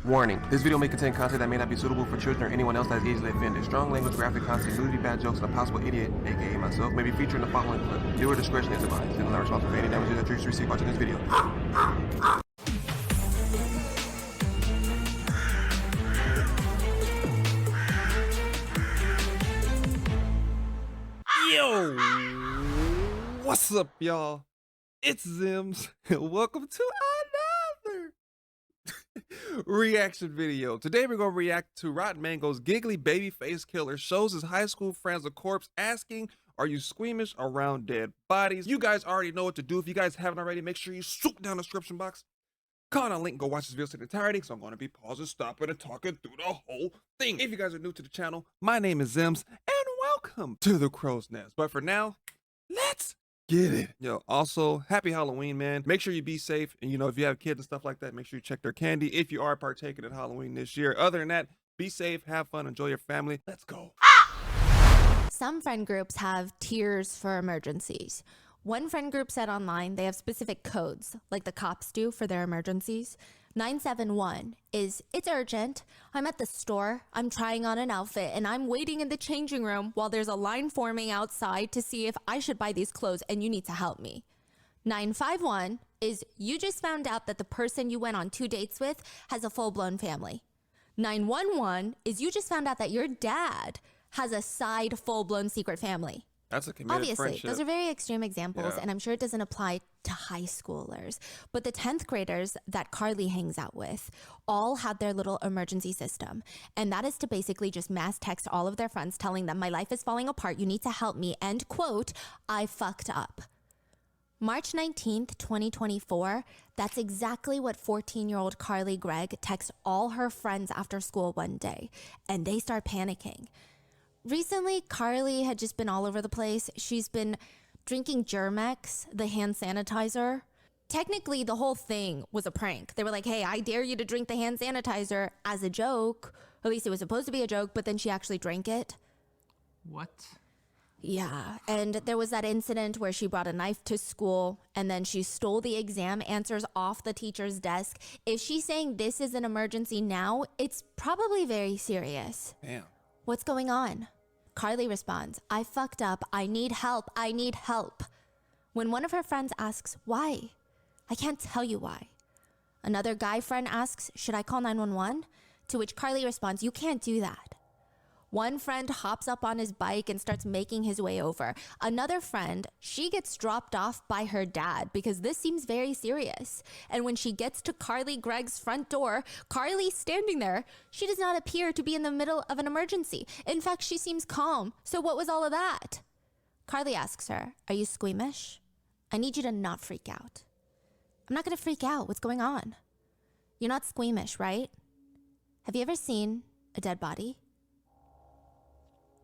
Warning, this video may contain content that may not be suitable for children or anyone else that is easily offended. Strong language, graphic content, nudity, bad jokes, and a possible idiot, aka myself, may be featured in the following clip. Viewer discretion is advised. And I'm not responsible for any damages that you receive watching this video. Yo, what's up, y'all? It's Zems, and welcome to another reaction video. Today we're gonna react to Rotten Mango's giggly baby face killer shows his high school friends a corpse asking, "Are you squeamish around dead bodies?" You guys already know what to do. If you guys haven't already, make sure you swoop down the description box, click on a link, go watch this video in entirety, because I'm going to be pausing, stopping, and talking through the whole thing. If you guys are new to the channel, my name is Zems, and welcome to the Crow's Nest. But for now, let's get it. Yo, also, happy Halloween, man. Make sure you be safe, and if you have kids and stuff like that, make sure you check their candy if you are partaking in Halloween this year. Other than that, be safe, have fun, enjoy your family. Let's go. Some friend groups have tiers for emergencies. One friend group said online they have specific codes, like the cops do for their emergencies. 971 is, "It's urgent. I'm at the store. I'm trying on an outfit, and I'm waiting in the changing room while there's a line forming outside to see if I should buy these clothes, and you need to help me." 951 is, "You just found out that the person you went on 2 dates with has a full-blown family." 911 is, "You just found out that your dad has a side full-blown secret family." That's a committed Obviously, friendship. those are very extreme examples, Yeah. and I'm sure it doesn't apply to high schoolers. But the 10th graders that Carly hangs out with all had their little emergency system. And that is to basically just mass text all of their friends telling them, "My life is falling apart. You need to help me." And quote, "I fucked up." March 19th, 2024, that's exactly what 14-year-old Carly Gregg texts all her friends after school one day. And they start panicking. Recently, Carly had just been all over the place. She's been drinking Germex, the hand sanitizer. Technically, the whole thing was a prank. They were like, "Hey, I dare you to drink the hand sanitizer," as a joke. At least it was supposed to be a joke, but then she actually drank it. What? Yeah, and there was that incident where she brought a knife to school and then she stole the exam answers off the teacher's desk. If she's saying this is an emergency now, it's probably very serious. Damn. What's going on? Carly responds, "I fucked up. I need help. I need help." When one of her friends asks, "Why?" "I can't tell you why." Another guy friend asks, "Should I call 911? To which Carly responds, "You can't do that." One friend hops up on his bike and starts making his way over. Another friend, she gets dropped off by her dad because this seems very serious. And when she gets to Carly Gregg's front door, Carly's standing there. She does not appear to be in the middle of an emergency. In fact, she seems calm. So what was all of that? Carly asks her, "Are you squeamish? I need you to not freak out." "I'm not going to freak out. What's going on?" "You're not squeamish, right? Have you ever seen a dead body?"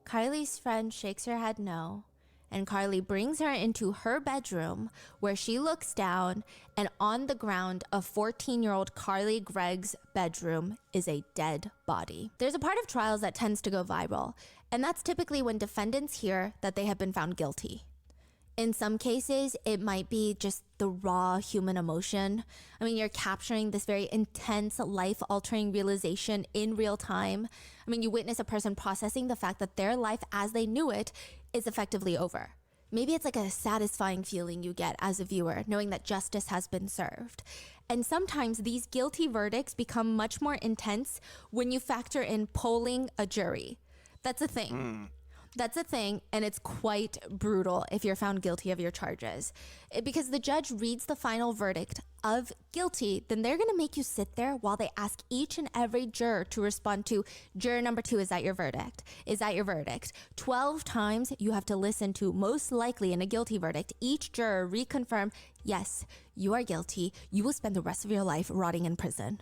Carly's friend shakes her head no, and Carly brings her into her bedroom where she looks down, and on the ground of 14-year-old Carly Gregg's bedroom is a dead body. There's a part of trials that tends to go viral, and that's typically when defendants hear that they have been found guilty. In some cases, it might be just the raw human emotion. I mean, you're capturing this very intense, life-altering realization in real time. I mean, you witness a person processing the fact that their life as they knew it is effectively over. Maybe it's like a satisfying feeling you get as a viewer, knowing that justice has been served. And sometimes these guilty verdicts become much more intense when you factor in polling a jury. That's a thing. That's a thing, and it's quite brutal if you're found guilty of your charges. Because the judge reads the final verdict of guilty, then they're gonna make you sit there while they ask each and every juror to respond to, "Juror number 2, is that your verdict? Is that your verdict?" 12 times you have to listen to, most likely in a guilty verdict, each juror reconfirm, "Yes, you are guilty. You will spend the rest of your life rotting in prison."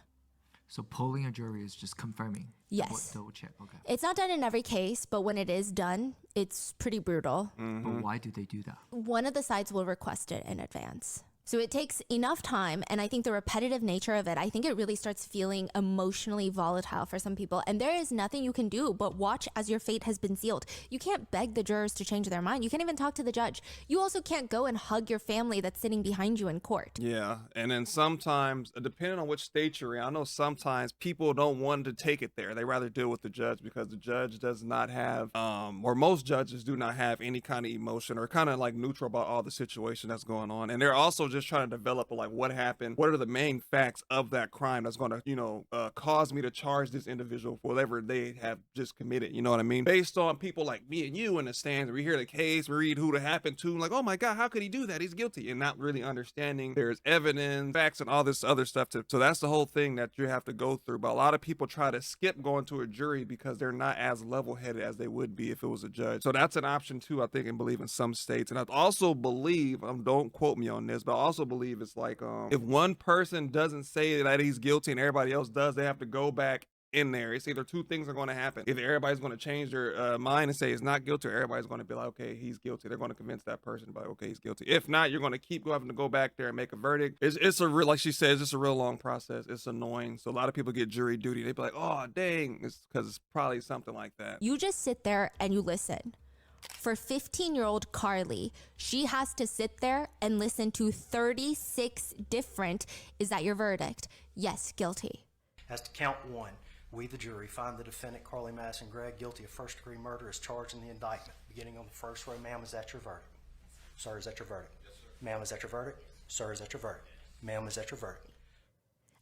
So polling a jury is just confirming? Yes. Double check, okay. It's not done in every case, but when it is done, it's pretty brutal. But why do they do that? One of the sides will request it in advance. So it takes enough time, and I think the repetitive nature of it, I think it really starts feeling emotionally volatile for some people. And there is nothing you can do but watch as your fate has been sealed. You can't beg the jurors to change their mind. You can't even talk to the judge. You also can't go and hug your family that's sitting behind you in court. Yeah, and then sometimes, depending on which state you're in, I know sometimes people don't want to take it there. They rather deal with the judge because the judge does not have, or most judges do not have any kind of emotion or kind of like neutral about all the situation that's going on. And they're also just trying to develop like what happened, what are the main facts of that crime that's going to, cause me to charge this individual for whatever they have just committed. You know what I mean? Based on people like me and you in the stands, we hear the case, we read who it happened to, like, oh my God, how could he do that? He's guilty, and not really understanding there's evidence, facts, and all this other stuff. So that's the whole thing that you have to go through. But a lot of people try to skip going to a jury because they're not as level-headed as they would be if it was a judge. So that's an option too, I think, and believe in some states. And I also believe, don't quote me on this, but I also believe it's like if one person doesn't say that he's guilty and everybody else does, they have to go back in there. It's either two things are going to happen. Either everybody's going to change their mind and say it's not guilty, or everybody's going to be like, okay, he's guilty. They're going to convince that person by, okay, he's guilty. If not, you're going to keep having to go back there and make a verdict. It's a real, like she says, it's a real long process. It's annoying. So a lot of people get jury duty. They be like, oh, dang. It's because it's probably something like that. You just sit there and you listen. For 15-year-old Carly, she has to sit there and listen to 36 different, is that your verdict? Yes, guilty. As to count one, we, the jury, find the defendant, Carly Madison Gregg, guilty of first-degree murder as charged in the indictment. Beginning on the first row, ma'am, is that your verdict? Sir, is that your verdict? Yes, sir. Ma'am, is that your verdict? Sir, is that your verdict? Ma'am, is that your verdict?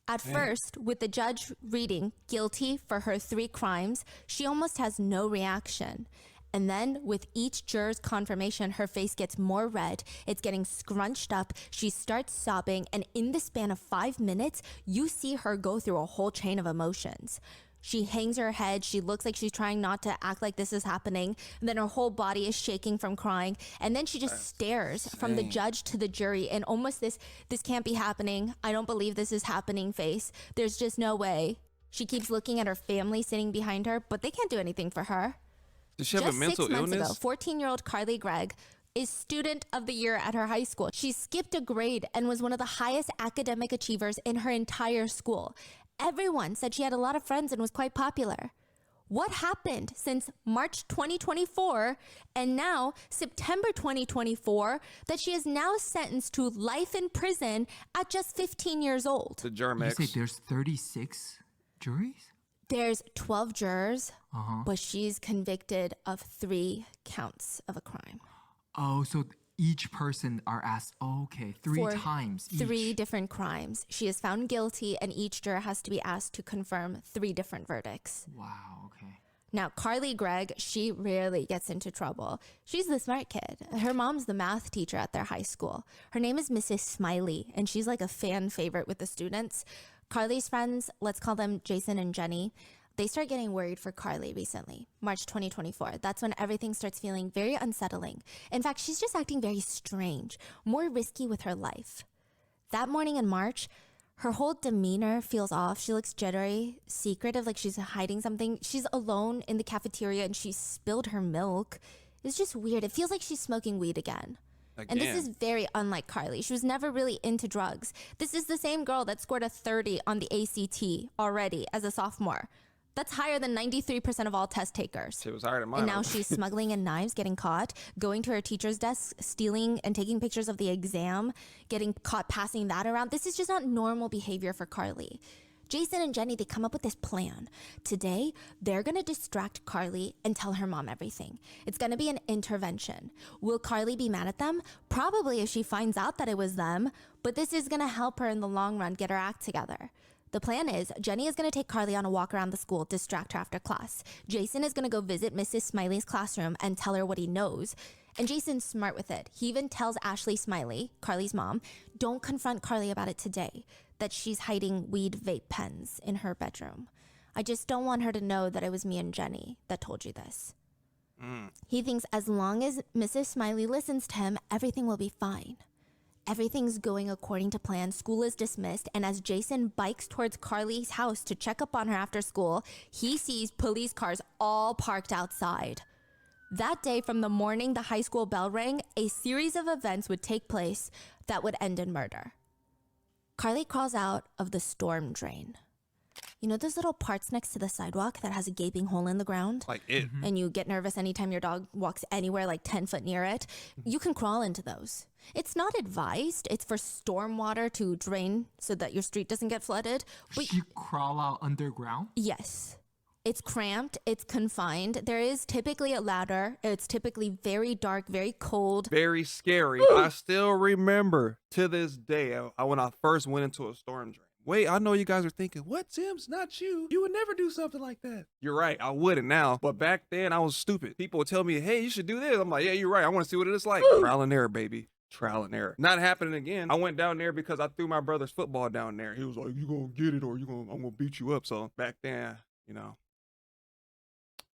At first, with the judge reading guilty for her 3 crimes, she almost has no reaction. And then with each juror's confirmation, her face gets more red. It's getting scrunched up. She starts sobbing. And in the span of 5 minutes, you see her go through a whole chain of emotions. She hangs her head. She looks like she's trying not to act like this is happening. And then her whole body is shaking from crying. And then she just stares from the judge to the jury in almost this can't be happening. I don't believe this is happening face. There's just no way. She keeps looking at her family sitting behind her, but they can't do anything for her. Does she have a mental 6 months illness? ago, 14-year-old Carly Gregg is student of the year at her high school. She skipped a grade and was one of the highest academic achievers in her entire school. Everyone said she had a lot of friends and was quite popular. What happened since March 2024 and now September 2024 that she is now sentenced to life in prison at just 15 years old? The You Germex. say there's 36 juries? There's 12 jurors, but she's convicted of 3 counts of a crime. Oh, so each person are asked, okay, 3 For times each. 3 different crimes. She is found guilty, and each juror has to be asked to confirm 3 different verdicts. Wow, okay. Now, Carly Gregg, she rarely gets into trouble. She's the smart kid. Her mom's the math teacher at their high school. Her name is Mrs. Smiley, and she's like a fan favorite with the students. Carly's friends, let's call them Jason and Jenny, they start getting worried for Carly recently, March 2024. That's when everything starts feeling very unsettling. In fact, she's just acting very strange, more risky with her life. That morning in March, her whole demeanor feels off. She looks jittery, secretive, like she's hiding something. She's alone in the cafeteria and she spilled her milk. It's just weird. It feels like she's smoking weed again. And this is very unlike Carly. She was never really into drugs. This is the same girl that scored a 30 on the ACT already as a sophomore. That's higher than 93% of all test takers. She was higher than mine. And now she's smuggling in knives, getting caught, going to her teacher's desk, stealing and taking pictures of the exam, getting caught passing that around. This is just not normal behavior for Carly. Jason and Jenny, they come up with this plan. Today, they're going to distract Carly and tell her mom everything. It's going to be an intervention. Will Carly be mad at them? Probably if she finds out that it was them, but this is going to help her in the long run get her act together. The plan is Jenny is going to take Carly on a walk around the school, distract her after class. Jason is going to go visit Mrs. Smiley's classroom and tell her what he knows. And Jason's smart with it. He even tells Ashley Smiley, Carly's mom, don't confront Carly about it today, that she's hiding weed vape pens in her bedroom. I just don't want her to know that it was me and Jenny that told you this. He thinks as long as Mrs. Smiley listens to him, everything will be fine. Everything's going according to plan. School is dismissed. And as Jason bikes towards Carly's house to check up on her after school, he sees police cars all parked outside. That day, from the morning the high school bell rang, a series of events would take place that would end in murder. Carly crawls out of the storm drain. You know those little parts next to the sidewalk that has a gaping hole in the ground? Like it. And you get nervous anytime your dog walks anywhere like 10 foot near it? You can crawl into those. It's not advised. It's for storm water to drain so that your street doesn't get flooded. But You crawl out underground? yes. It's cramped. It's confined. There is typically a ladder. It's typically very dark, very cold. Very scary. I still remember to this day when I first went into a storm drain. Wait, I know you guys are thinking, what, Zems? Not you. You would never do something like that. You're right. I wouldn't now. But back then, I was stupid. People would tell me, hey, you should do this. I'm like, yeah, you're right. I want to see what it's like. Trial and error, baby. Trial and error. Not happening again. I went down there because I threw my brother's football down there. He was like, you gonna get it or I'm gonna beat you up. So back then, you know,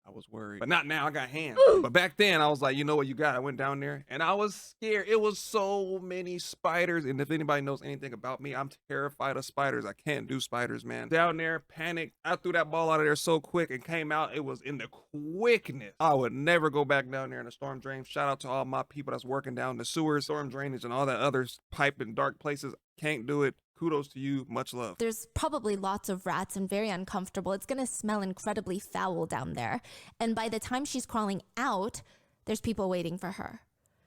I was worried, but not now. I got hands. But back then I was like, you know what you got? I went down there and I was scared. It was so many spiders. And if anybody knows anything about me, I'm terrified of spiders. I can't do spiders, man. Down there, panicked. I threw that ball out of there so quick and came out. It was in the quickness. I would never go back down there in a storm drain. Shout out to all my people that's working down the sewers, storm drainage, and all that other pipe and dark places. Can't do it. Kudos to you. Much love. There's probably lots of rats and very uncomfortable. It's going to smell incredibly foul down there. And by the time she's crawling out, there's people waiting for her.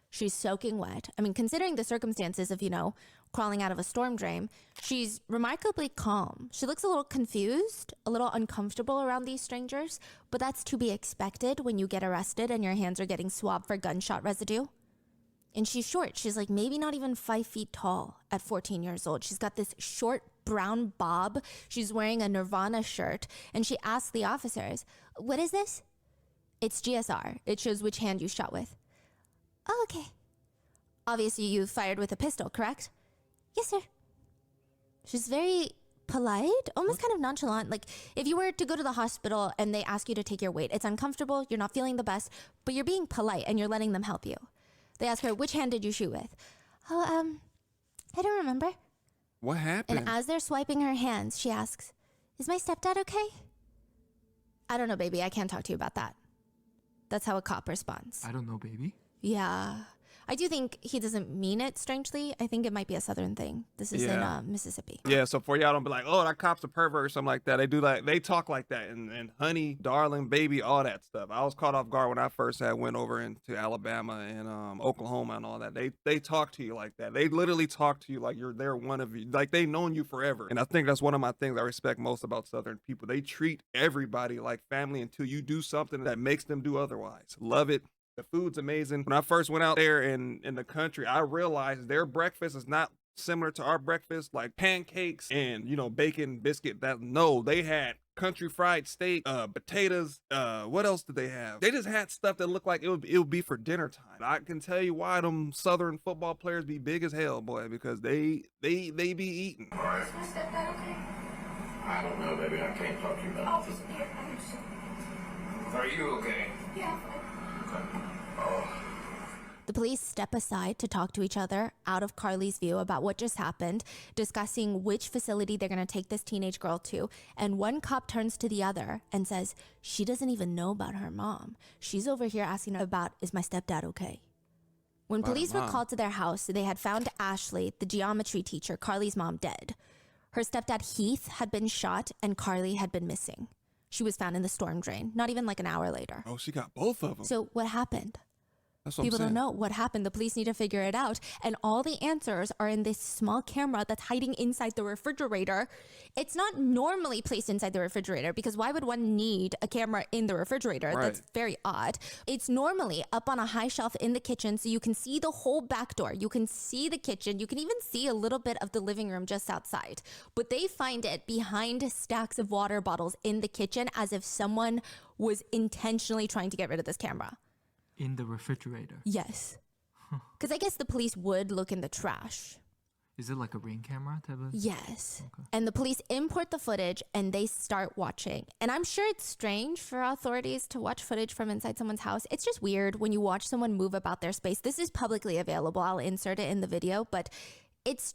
She's soaking wet. I mean, considering the circumstances of, crawling out of a storm drain, she's remarkably calm. She looks a little confused, a little uncomfortable around these strangers, but that's to be expected when you get arrested and your hands are getting swabbed for gunshot residue. And she's short. She's like maybe not even 5 feet tall at 14 years old. She's got this short brown bob. She's wearing a Nirvana shirt. And she asks the officers, what is this? It's GSR. It shows which hand you shot with. Oh, okay. Obviously you fired with a pistol, correct? Yes, sir. She's very polite, almost kind of nonchalant. Like if you were to go to the hospital and they ask you to take your weight, it's uncomfortable. You're not feeling the best, but you're being polite and you're letting them help you. They ask her, which hand did you shoot with? Oh, I don't remember. What happened? And as they're swiping her hands, she asks, is my stepdad okay? I don't know, baby. I can't talk to you about that. That's how a cop responds. I don't know, baby. Yeah. I do think he doesn't mean it, strangely. I think it might be a Southern thing. This is in Mississippi. Yeah, so for y'all don't be like, oh, that cop's a pervert or something like that. They talk like that and honey, darling, baby, all that stuff. I was caught off guard when I first went over into Alabama and Oklahoma and all that. They talk to you like that. They literally talk to you like they're one of you, like they've known you forever. And I think that's one of my things I respect most about Southern people. They treat everybody like family until you do something that makes them do otherwise. Love it. The food's amazing. When I first went out there in the country, I realized their breakfast is not similar to our breakfast, like pancakes and, bacon, biscuit. They had country fried steak, potatoes. What else did they have? They just had stuff that looked like it would be for dinner time. I can tell you why them Southern football players be big as hell, boy, because they be eating. Is my stepdad okay? I don't know, baby. I can't talk to you about this. Are you okay? Yeah. Okay. Oh. The police step aside to talk to each other out of Carly's view about what just happened, discussing which facility they're going to take this teenage girl to. And one cop turns to the other and says, she doesn't even know about her mom. She's over here asking about, is my stepdad okay? When police were called to their house, they had found Ashley, the geometry teacher, Carly's mom, dead. Her stepdad, Heath, had been shot and Carly had been missing. She was found in the storm drain, not even like an hour later. Oh, she got both of them. So what happened? That's what People I'm saying. don't know what happened. The police need to figure it out. And all the answers are in this small camera that's hiding inside the refrigerator. It's not normally placed inside the refrigerator because why would one need a camera in the refrigerator? Right. That's very odd. It's normally up on a high shelf in the kitchen so you can see the whole back door. You can see the kitchen. You can even see a little bit of the living room just outside. But they find it behind stacks of water bottles in the kitchen as if someone was intentionally trying to get rid of this camera. In the refrigerator. Yes. Because I guess the police would look in the trash. Is it like a Ring camera type of? Yes. Okay. And the police import the footage and they start watching. And I'm sure it's strange for authorities to watch footage from inside someone's house. It's just weird when you watch someone move about their space. This is publicly available. I'll insert it in the video, but it's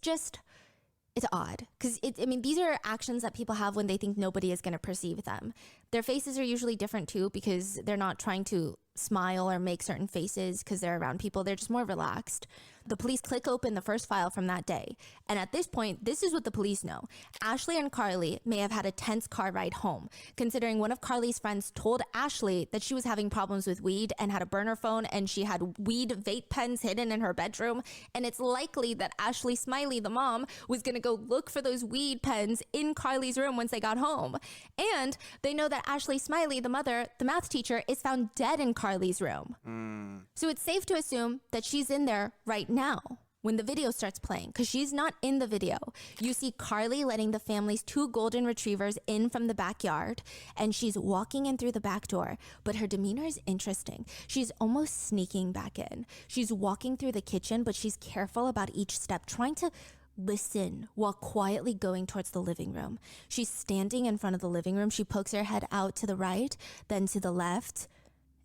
odd because these are actions that people have when they think nobody is going to perceive them. Their faces are usually different too because they're not trying to smile or make certain faces because they're around people. They're just more relaxed. The police click open the first file from that day. And at this point, this is what the police know. Ashley and Carly may have had a tense car ride home, considering one of Carly's friends told Ashley that she was having problems with weed and had a burner phone, and she had weed vape pens hidden in her bedroom. And it's likely that Ashley Smiley, the mom, was going to go look for those weed pens in Carly's room once they got home. And they know that Ashley Smiley, the mother, the math teacher, is found dead in Carly's room. So it's safe to assume that she's in there right now when the video starts playing, because she's not in the video. You see Carly letting the family's 2 golden retrievers in from the backyard, and she's walking in through the back door, but her demeanor is interesting. She's almost sneaking back in. She's walking through the kitchen, but she's careful about each step, trying to listen while quietly going towards the living room. She's standing in front of the living room. She pokes her head out to the right, then to the left,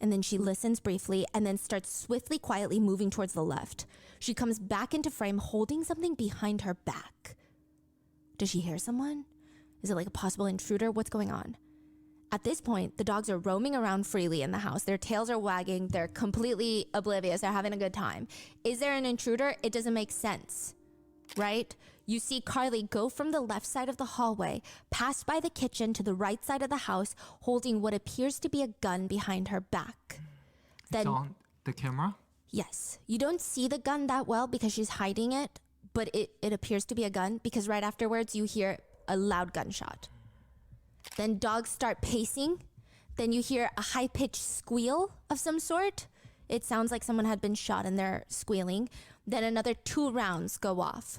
and then she listens briefly and then starts swiftly, quietly moving towards the left. She comes back into frame holding something behind her back. Does she hear someone? Is it like a possible intruder? What's going on? At this point, the dogs are roaming around freely in the house. Their tails are wagging. They're completely oblivious. They're having a good time. Is there an intruder? It doesn't make sense, right? You see Carly go from the left side of the hallway, pass by the kitchen to the right side of the house, holding what appears to be a gun behind her back. It's on the camera? Yes. You don't see the gun that well because she's hiding it, but it appears to be a gun because right afterwards you hear a loud gunshot. Then dogs start pacing. Then you hear a high-pitched squeal of some sort. It sounds like someone had been shot and they're squealing. Then another 2 rounds go off.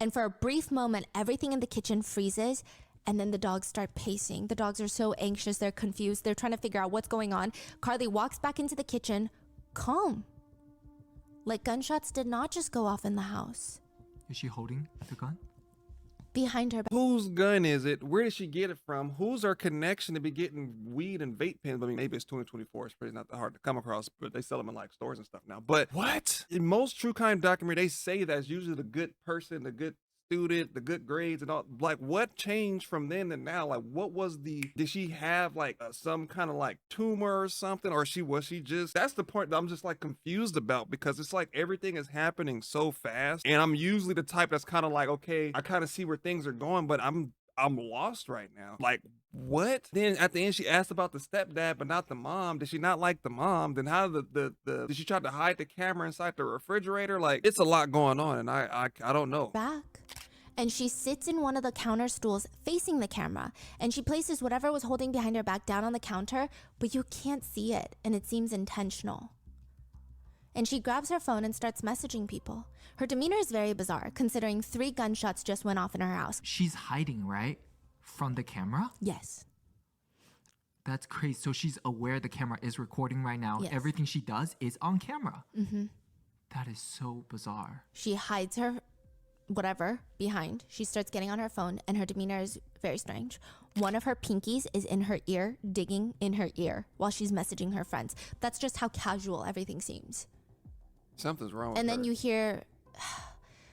And for a brief moment, everything in the kitchen freezes, and then the dogs start pacing. The dogs are so anxious, they're confused, they're trying to figure out what's going on. Carly walks back into the kitchen, calm. Like gunshots did not just go off in the house. Is she holding the gun? Behind her back. Whose gun is it? Where did she get it from? Who's her connection to be getting weed and vape pens? I mean, maybe it's 2024. It's pretty not that hard to come across, but they sell them in like stores and stuff now. But what? In most true crime documentary, they say that it's usually the good person, the good student, the good grades and all. Like, what changed from then to now? Like, what was did she have like some kind of like tumor or something? Or was she just, that's the point that I'm just like confused about, because it's like everything is happening so fast. And I'm usually the type that's kind of like, okay, I kind of see where things are going, but I'm lost right now. Like, what? Then at the end, she asked about the stepdad, but not the mom. Did she not like the mom? Then how did did she try to hide the camera inside the refrigerator? Like, it's a lot going on, and I don't know. Back. And she sits in one of the counter stools facing the camera, and she places whatever was holding behind her back down on the counter, but you can't see it, and it seems intentional. And she grabs her phone and starts messaging people. Her demeanor is very bizarre, considering 3 gunshots just went off in her house. She's hiding, right? From the camera? Yes. That's crazy. So she's aware the camera is recording right now. Yes. Everything she does is on camera. Mm-hmm. That is so bizarre. She hides her whatever behind. She starts getting on her phone, and her demeanor is very strange. One of her pinkies is in her ear, digging in her ear while she's messaging her friends. That's just how casual everything seems. Something's wrong with And her. then you hear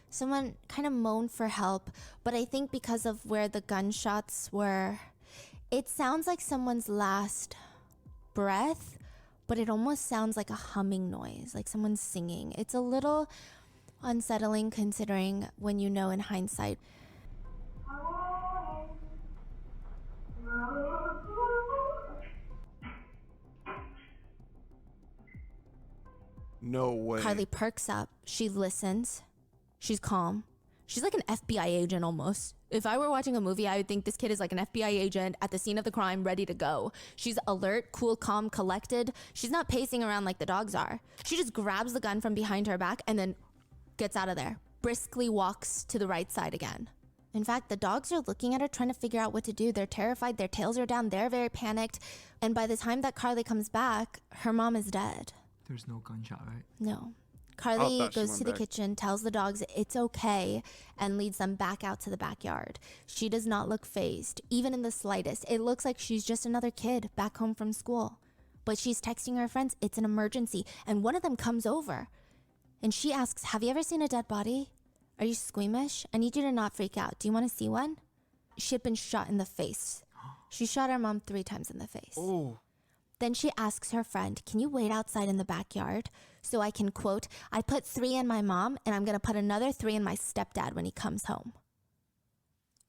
someone kind of moan for help, but I think because of where the gunshots were, it sounds like someone's last breath, but it almost sounds like a humming noise, like someone's singing. It's a little unsettling considering when you know in hindsight. No way. Carly perks up. She listens. She's calm. She's like an FBI agent almost. If I were watching a movie, I would think this kid is like an FBI agent at the scene of the crime, ready to go. She's alert, cool, calm, collected. She's not pacing around like the dogs are. She just grabs the gun from behind her back and then gets out of there, briskly walks to the right side again. In fact, the dogs are looking at her, trying to figure out what to do. They're terrified. Their tails are down. They're very panicked. And by the time that Carly comes back, her mom is dead. There's no gunshot, right? No. Carly thought she goes went to the back. kitchen, tells the dogs it's okay, and leads them back out to the backyard. She does not look fazed, even in the slightest. It looks like she's just another kid back home from school. But she's texting her friends, it's an emergency, and one of them comes over. And she asks, have you ever seen a dead body? Are you squeamish? I need you to not freak out. Do you want to see one? She had been shot in the face. She shot her mom 3 times in the face. Oh. Then she asks her friend, can you wait outside in the backyard so I can, quote, I put 3 in my mom and I'm going to put another 3 in my stepdad when he comes home.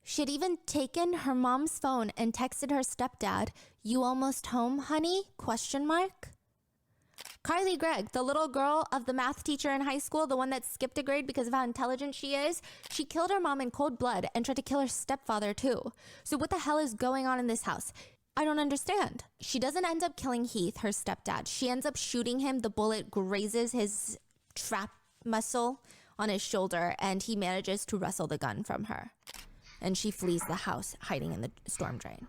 She had even taken her mom's phone and texted her stepdad, you almost home, honey? Question mark. Carly Gregg, the little girl of the math teacher in high school, the one that skipped a grade because of how intelligent she is, she killed her mom in cold blood and tried to kill her stepfather too. So what the hell is going on in this house? I don't understand. She doesn't end up killing Heath, her stepdad. She ends up shooting him. The bullet grazes his trap muscle on his shoulder and he manages to wrestle the gun from her. And she flees the house, hiding in the storm drain.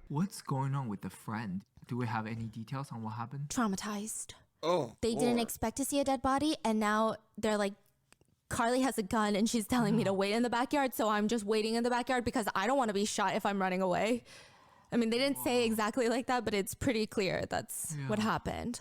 What's going on with the friend? Do we have any details on what happened? Traumatized. Oh. They didn't Lord. expect to see a dead body, and now they're like, Carly has a gun and she's telling me to wait in the backyard, so I'm just waiting in the backyard because I don't want to be shot if I'm running away. I mean, they didn't say exactly like that, but it's pretty clear that's what happened.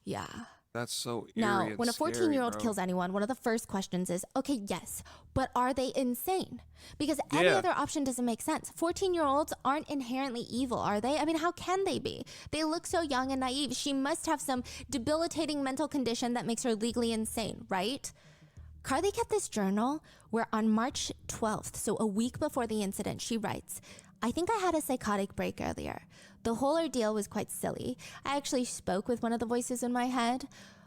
Yeah. That's so eerie. Now, and when a scary, 14-year-old bro. kills anyone, one of the first questions is, okay, yes, but are they insane? Because any other option doesn't make sense. 14-year-olds aren't inherently evil, are they? I mean, how can they be? They look so young and naive. She must have some debilitating mental condition that makes her legally insane, right? Carly kept this journal where on March 12th, so a week before the incident, she writes, I think I had a psychotic break earlier. The whole ordeal was quite silly. I actually spoke with one of the voices in my head.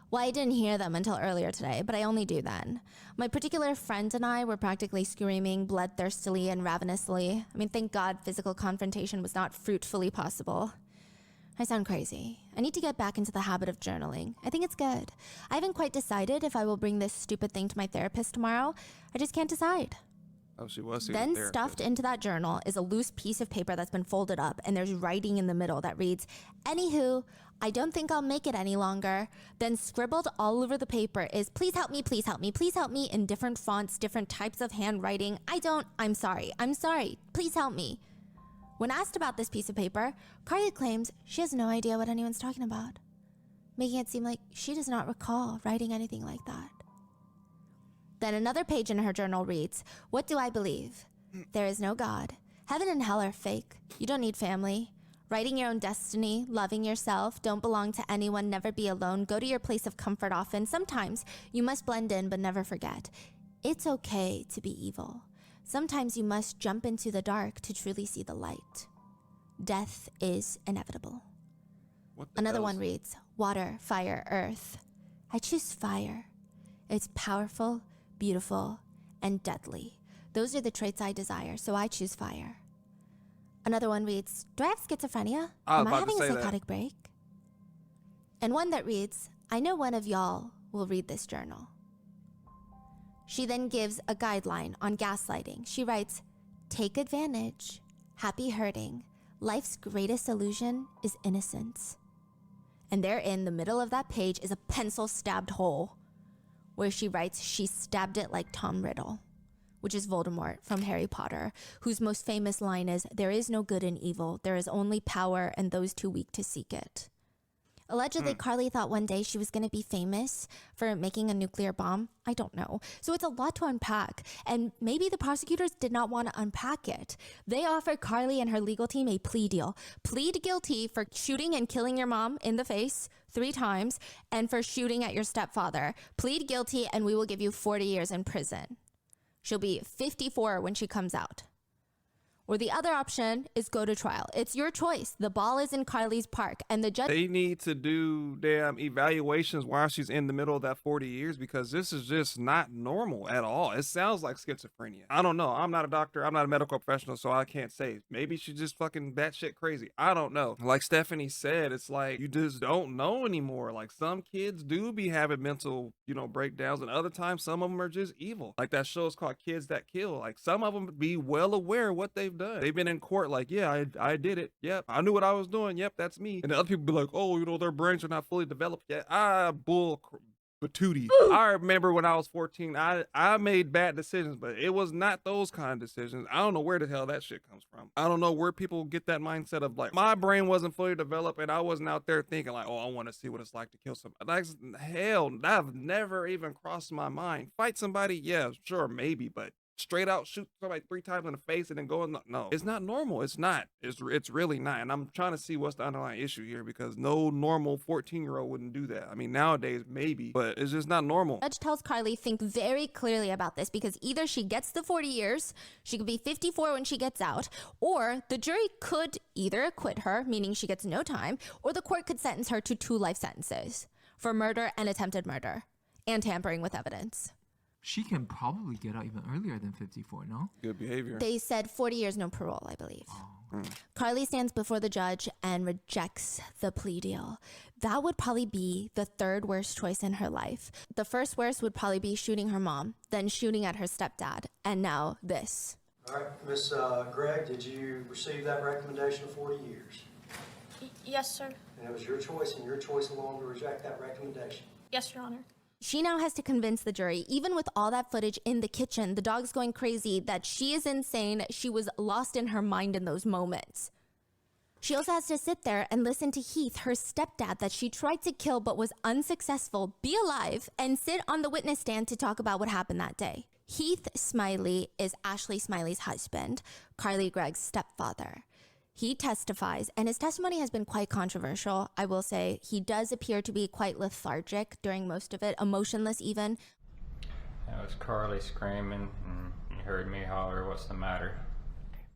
Well, I didn't hear them until earlier today, but I only do then. My particular friend and I were practically screaming bloodthirstily and ravenously. I mean, thank God physical confrontation was not fruitfully possible. I sound crazy. I need to get back into the habit of journaling. I think it's good. I haven't quite decided if I will bring this stupid thing to my therapist tomorrow. I just can't decide. Oh, she was. Then stuffed into that journal is a loose piece of paper that's been folded up, and there's writing in the middle that reads, Anywho, I don't think I'll make it any longer. Then scribbled all over the paper is, please help me, please help me, please help me, in different fonts, different types of handwriting. I'm sorry, please help me. When asked about this piece of paper, Carly claims she has no idea what anyone's talking about, making it seem like she does not recall writing anything like that. Then another page in her journal reads, What do I believe? There is no God. Heaven and hell are fake. You don't need family. Writing your own destiny, loving yourself, don't belong to anyone, never be alone, go to your place of comfort often. Sometimes you must blend in but never forget. It's okay to be evil. Sometimes you must jump into the dark to truly see the light. Death is inevitable. Another one reads, Water, fire, earth. I choose fire. It's powerful, beautiful, and deadly. Those are the traits I desire, so I choose fire. Another one reads, Do I have schizophrenia? Am I having a psychotic break? And one that reads, I know one of y'all will read this journal. She then gives a guideline on gaslighting. She writes, Take advantage, happy hurting. Life's greatest illusion is innocence. And there in the middle of that page is a pencil stabbed hole where she writes she stabbed it like Tom Riddle, which is Voldemort from Harry Potter, whose most famous line is, There is no good in evil, there is only power and those too weak to seek it. Allegedly, Carly thought one day she was going to be famous for making a nuclear bomb. I don't know. So it's a lot to unpack. And maybe the prosecutors did not want to unpack it. They offered Carly and her legal team a plea deal. Plead guilty for shooting and killing your mom in the face 3 times and for shooting at your stepfather. Plead guilty and we will give you 40 years in prison. She'll be 54 when she comes out. Or the other option is go to trial. It's your choice. The ball is in Carly's park, and the judge... They need to do damn evaluations while she's in the middle of that 40 years because this is just not normal at all. It sounds like schizophrenia. I don't know. I'm not a doctor. I'm not a medical professional, so I can't say. Maybe she's just fucking batshit crazy. I don't know. Like Stephanie said, it's like you just don't know anymore. Like some kids do be having mental, breakdowns, and other times some of them are just evil. Like that show is called Kids That Kill. Like some of them be well aware of what they've done. They've been in court like, yeah, I did it. Yep, I knew what I was doing. Yep, that's me. And the other people be like, oh, their brains are not fully developed yet. patootie. I remember when I was 14, I made bad decisions, but it was not those kind of decisions. I don't know where the hell that shit comes from. I don't know where people get that mindset of like, my brain wasn't fully developed and I wasn't out there thinking like, oh, I want to see what it's like to kill somebody. Like, hell, that never even crossed my mind. Fight somebody, yeah, sure, maybe, but straight out shoot somebody 3 times in the face and then go in no, it's not normal. It's not. It's really not. And I'm trying to see what's the underlying issue here, because no normal 14-year-old wouldn't do that. I mean, nowadays maybe, but it's just not normal. Judge tells Carly think very clearly about this, because either she gets the 40 years, she could be 54 when she gets out, or the jury could either acquit her, meaning she gets no time, or the court could sentence her to 2 life sentences for murder and attempted murder and tampering with evidence. She can probably get out even earlier than 54, no? Good behavior. They said 40 years, no parole, I believe. Carly stands before the judge and rejects the plea deal. That would probably be the 3rd worst choice in her life. The first worst would probably be shooting her mom, then shooting at her stepdad, and now this. All right, Miss Gregg, did you receive that recommendation of 40 years? Yes, sir. And it was your choice and your choice alone to reject that recommendation? Yes, Your Honor. She now has to convince the jury, even with all that footage in the kitchen, the dog's going crazy, that she is insane. She was lost in her mind in those moments. She also has to sit there and listen to Heath, her stepdad that she tried to kill but was unsuccessful, be alive, and sit on the witness stand to talk about what happened that day. Heath Smiley is Ashley Smiley's husband, Carly Gregg's stepfather. He testifies, and his testimony has been quite controversial. I will say he does appear to be quite lethargic during most of it, emotionless even. It was Carly screaming, and you heard me holler, "What's the matter?"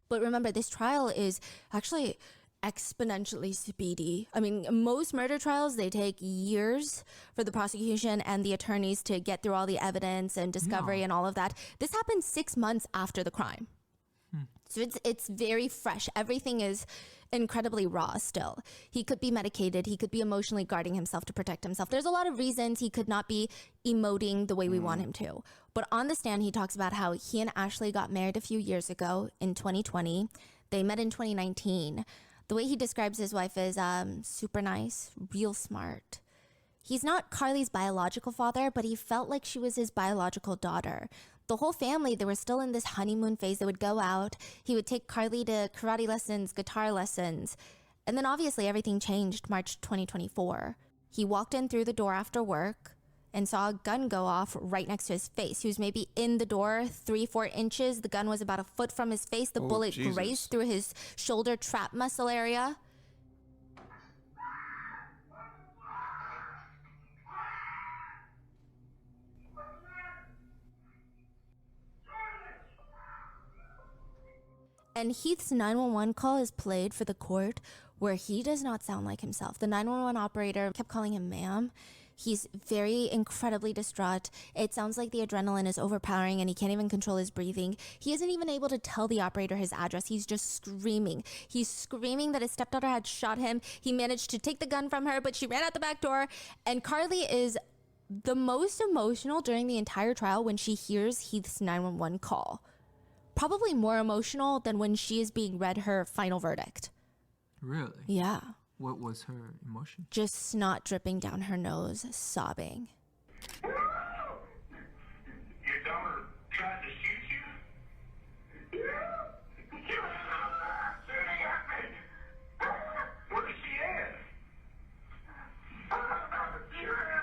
But remember, this trial is actually exponentially speedy. I mean, most murder trials, they take years for the prosecution and the attorneys to get through all the evidence and discovery and all of that. This happened 6 months after the crime. So it's very fresh. Everything is incredibly raw still. He could be medicated. He could be emotionally guarding himself to protect himself. There's a lot of reasons he could not be emoting the way we want him to. But on the stand, he talks about how he and Ashley got married a few years ago in 2020. They met in 2019. The way he describes his wife is super nice, real smart. He's not Carly's biological father, but he felt like she was his biological daughter. The whole family, they were still in this honeymoon phase. They would go out. He would take Carly to karate lessons, guitar lessons. And then obviously everything changed March 2024. He walked in through the door after work and saw a gun go off right next to his face. He was maybe in the door 3-4 inches. The gun was about a foot from his face. The bullet grazed through his shoulder trap muscle area. And Heath's 911 call is played for the court, where he does not sound like himself. The 911 operator kept calling him ma'am. He's very incredibly distraught. It sounds like the adrenaline is overpowering and he can't even control his breathing. He isn't even able to tell the operator his address. He's just screaming. He's screaming that his stepdaughter had shot him. He managed to take the gun from her, but she ran out the back door. And Carly is the most emotional during the entire trial when she hears Heath's 911 call. Probably more emotional than when she is being read her final verdict. Really? Yeah. What was her emotion? Just snot dripping down her nose, sobbing. Your daughter tried to shoot you? Where's she at?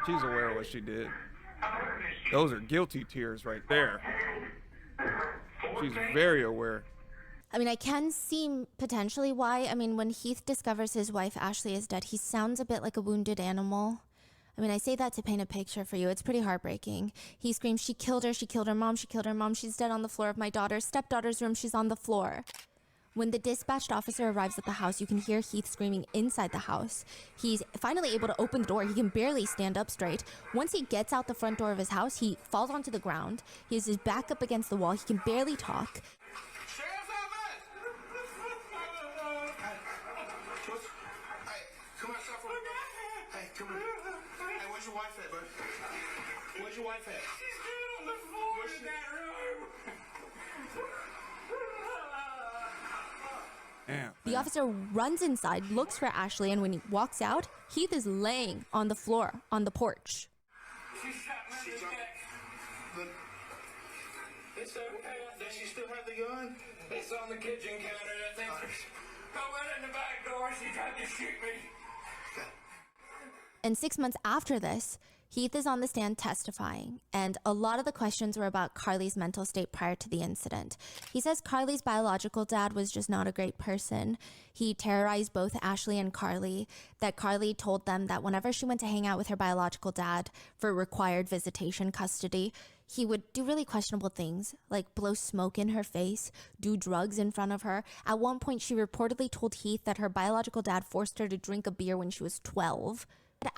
She's aware of what she did. Those are guilty tears right there. She's very aware. I mean, I can see potentially why. I mean, when Heath discovers his wife Ashley is dead, he sounds a bit like a wounded animal. I mean, I say that to paint a picture for you. It's pretty heartbreaking. He screams, she killed her mom, she killed her mom. She's dead on the floor of my daughter's stepdaughter's room. She's on the floor. When the dispatched officer arrives at the house, you can hear Heath screaming inside the house. He's finally able to open the door. He can barely stand up straight. Once he gets out the front door of his house, he falls onto the ground. He has his back up against the wall. He can barely talk. Where's your wife at, bud? Where's your wife at? She's dead on the floor in that room. Damn. The officer runs inside, looks for Ashley, and when he walks out, Heath is laying on the floor on the porch. She's It's okay. Does she still have the gun? It's on the kitchen counter. I think I went in the back door. She tried to shoot me. And 6 months after this, Heath is on the stand testifying, and a lot of the questions were about Carly's mental state prior to the incident. He says Carly's biological dad was just not a great person. He terrorized both Ashley and Carly, that Carly told them that whenever she went to hang out with her biological dad for required visitation custody, he would do really questionable things, like blow smoke in her face, do drugs in front of her. At one point, she reportedly told Heath that her biological dad forced her to drink a beer when she was 12.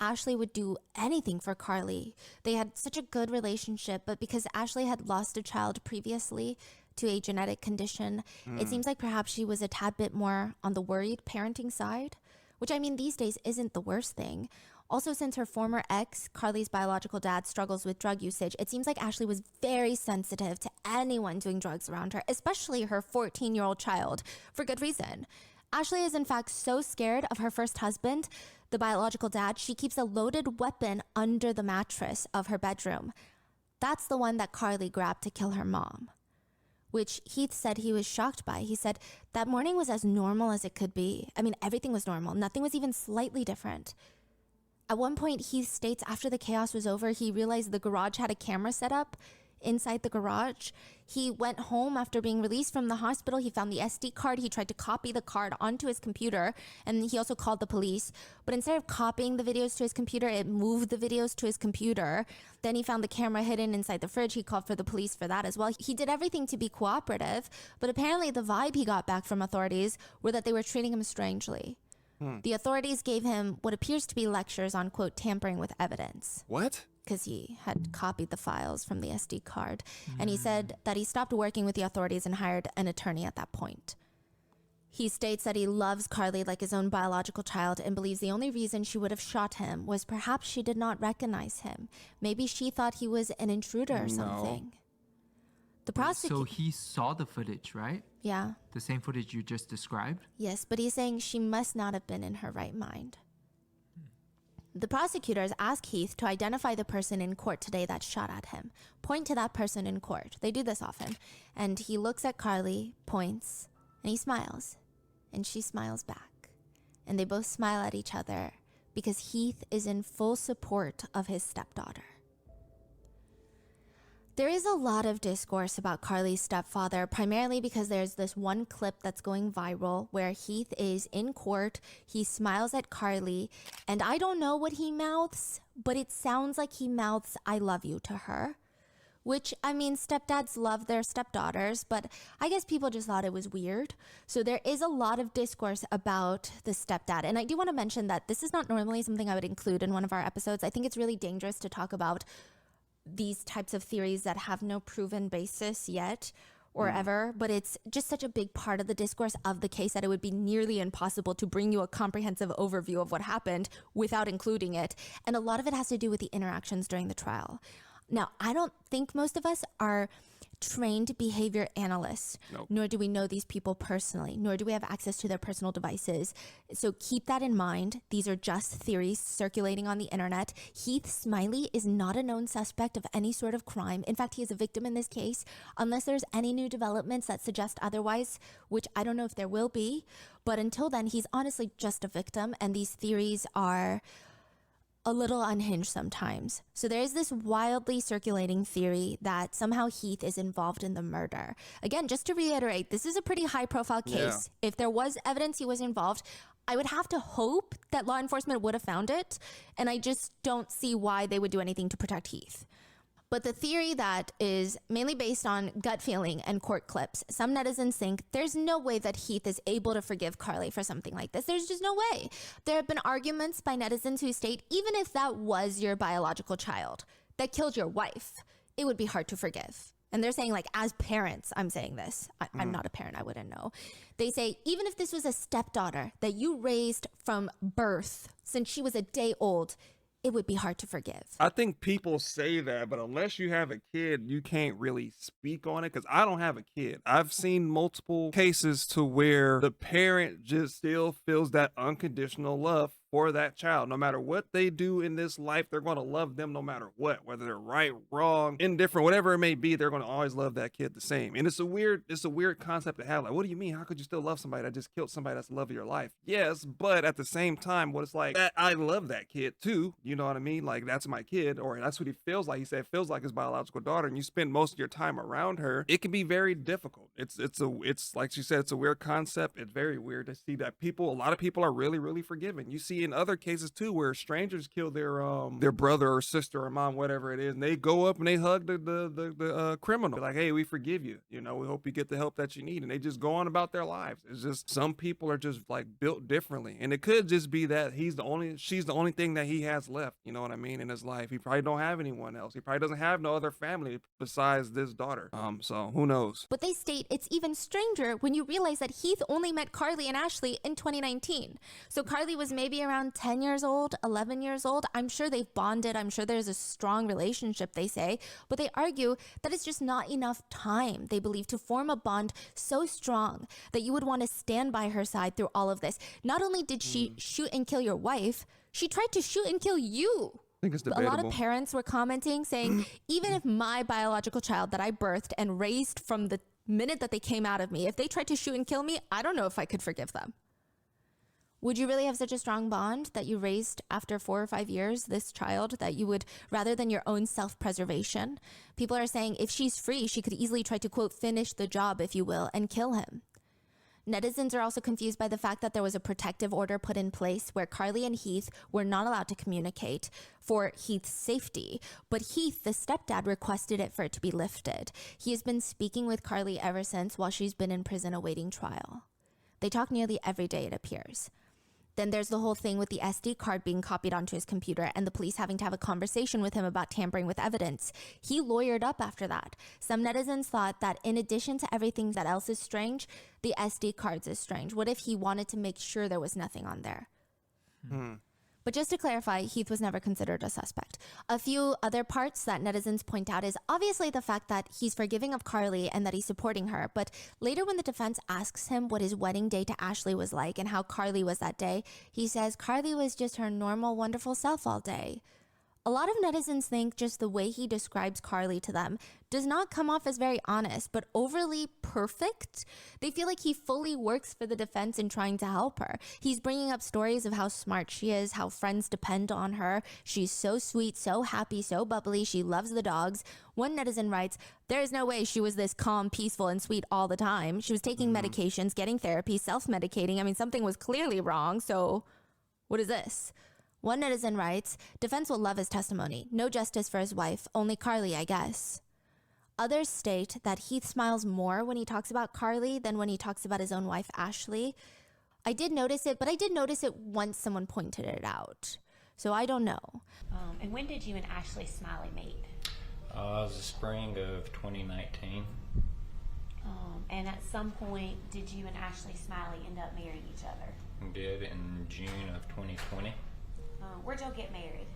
Ashley would do anything for Carly. They had such a good relationship, but because Ashley had lost a child previously to a genetic condition, it seems like perhaps she was a tad bit more on the worried parenting side, which I mean these days isn't the worst thing. Also, since her former ex, Carly's biological dad, struggles with drug usage, it seems like Ashley was very sensitive to anyone doing drugs around her, especially her 14-year-old child, for good reason. Ashley is in fact so scared of her first husband, the biological dad, she keeps a loaded weapon under the mattress of her bedroom. That's the one that Carly grabbed to kill her mom, which Heath said he was shocked by. He said that morning was as normal as it could be. I mean, everything was normal. Nothing was even slightly different. At one point, Heath states after the chaos was over, he realized the garage had a camera set up inside the garage. He went home after being released from the hospital. He found the SD card. He tried to copy the card onto his computer, and he also called the police. But instead of copying the videos to his computer, it moved the videos to his computer. Then he found the camera hidden inside the fridge. He called for the police for that as well. He did everything to be cooperative, but apparently the vibe he got back from authorities were that they were treating him strangely. The authorities gave him what appears to be lectures on, quote, tampering with evidence. What? Because he had copied the files from the SD card. And he said that he stopped working with the authorities and hired an attorney at that point. He states that he loves Carly like his own biological child and believes the only reason she would have shot him was perhaps she did not recognize him. Maybe she thought he was an intruder or something. The prosecutor... So he saw the footage, right? Yeah. The same footage you just described? Yes, but he's saying she must not have been in her right mind. The prosecutors ask Heath to identify the person in court today that shot at him. Point to that person in court. They do this often. And he looks at Carly, points, and he smiles. And she smiles back. And they both smile at each other because Heath is in full support of his stepdaughter. There is a lot of discourse about Carly's stepfather, primarily because there's this one clip that's going viral where Heath is in court, he smiles at Carly, and I don't know what he mouths, but it sounds like he mouths, "I love you" to her. Which, I mean, stepdads love their stepdaughters, but I guess people just thought it was weird. So there is a lot of discourse about the stepdad. And I do want to mention that this is not normally something I would include in one of our episodes. I think it's really dangerous to talk about these types of theories that have no proven basis yet or ever, but it's just such a big part of the discourse of the case that it would be nearly impossible to bring you a comprehensive overview of what happened without including it. And a lot of it has to do with the interactions during the trial. Now, I don't think most of us are trained behavior analysts, nor do we know these people personally, nor do we have access to their personal devices. So keep that in mind. These are just theories circulating on the internet. Heath Smiley is not a known suspect of any sort of crime. In fact, he is a victim in this case, unless there's any new developments that suggest otherwise, which I don't know if there will be. But until then, he's honestly just a victim, and these theories are a little unhinged sometimes. So there is this wildly circulating theory that somehow Heath is involved in the murder. Again, just to reiterate, this is a pretty high profile case. Yeah. If there was evidence he was involved, I would have to hope that law enforcement would have found it. And I just don't see why they would do anything to protect Heath. But the theory that is mainly based on gut feeling and court clips, some netizens think there's no way that Heath is able to forgive Carly for something like this. There's just no way. There have been arguments by netizens who state even if that was your biological child that killed your wife, it would be hard to forgive. And they're saying, like, as parents, I'm saying this. I'm not a parent. I wouldn't know. They say, even if this was a stepdaughter that you raised from birth since she was a day old, it would be hard to forgive. I think people say that, but unless you have a kid, you can't really speak on it, because I don't have a kid. I've seen multiple cases to where the parent just still feels that unconditional love for that child. No matter what they do in this life, they're going to love them no matter what, whether they're right, wrong, indifferent, whatever it may be. They're going to always love that kid the same. And it's a weird concept to have. Like, what do you mean? How could you still love somebody that just killed somebody that's the love of your life? Yes, but at the same time, what it's like, I love that kid too. You know what I mean? Like, that's my kid, or that's what he feels like. He said it feels like his biological daughter, and you spend most of your time around her. It can be very difficult. It's like she said, it's a weird concept. It's very weird to see that a lot of people are really, really forgiving. You see in other cases too, where strangers kill their brother or sister or mom, whatever it is, and they go up and they hug the criminal. They're like, hey, we forgive you. You know, we hope you get the help that you need, and they just go on about their lives. It's just some people are just like built differently, and it could just be that she's the only thing that he has left. You know what I mean? In his life, he probably don't have anyone else. He probably doesn't have no other family besides this daughter. So who knows? But they state it's even stranger when you realize that Heath only met Carly and Ashley in 2019. So Carly was maybe around 10 years old, 11 years old. I'm sure they've bonded. I'm sure there's a strong relationship, they say. But they argue that it's just not enough time, they believe, to form a bond so strong that you would want to stand by her side through all of this. Not only did she shoot and kill your wife, she tried to shoot and kill you. I think it's A debatable. lot of parents were commenting saying, even if my biological child that I birthed and raised from the minute that they came out of me, if they tried to shoot and kill me, I don't know if I could forgive them. Would you really have such a strong bond that you raised after 4 or 5 years, this child, that you would, rather than your own self-preservation? People are saying if she's free, she could easily try to, quote, finish the job, if you will, and kill him. Netizens are also confused by the fact that there was a protective order put in place where Carly and Heath were not allowed to communicate for Heath's safety. But Heath, the stepdad, requested it for it to be lifted. He has been speaking with Carly ever since while she's been in prison awaiting trial. They talk nearly every day, it appears. Then there's the whole thing with the SD card being copied onto his computer and the police having to have a conversation with him about tampering with evidence. He lawyered up after that. Some netizens thought that in addition to everything that else is strange, the SD cards is strange. What if he wanted to make sure there was nothing on there? But just to clarify, Heath was never considered a suspect. A few other parts that netizens point out is obviously the fact that he's forgiving of Carly and that he's supporting her. But later when the defense asks him what his wedding day to Ashley was like and how Carly was that day, he says Carly was just her normal, wonderful self all day. A lot of netizens think just the way he describes Carly to them does not come off as very honest, but overly perfect. They feel like he fully works for the defense in trying to help her. He's bringing up stories of how smart she is, how friends depend on her. She's so sweet, so happy, so bubbly. She loves the dogs. One netizen writes, there is no way she was this calm, peaceful, and sweet all the time. She was taking medications, getting therapy, self-medicating. I mean, something was clearly wrong, so what is this? One netizen writes, defense will love his testimony. No justice for his wife, only Carly, I guess. Others state that Heath smiles more when he talks about Carly than when he talks about his own wife, Ashley. I did notice it, but I did notice it once someone pointed it out. So I don't know. And when did you and Ashley Smiley meet? It was the spring of 2019. And at some point, did you and Ashley Smiley end up marrying each other? We did in June of 2020. Where'd y'all get married?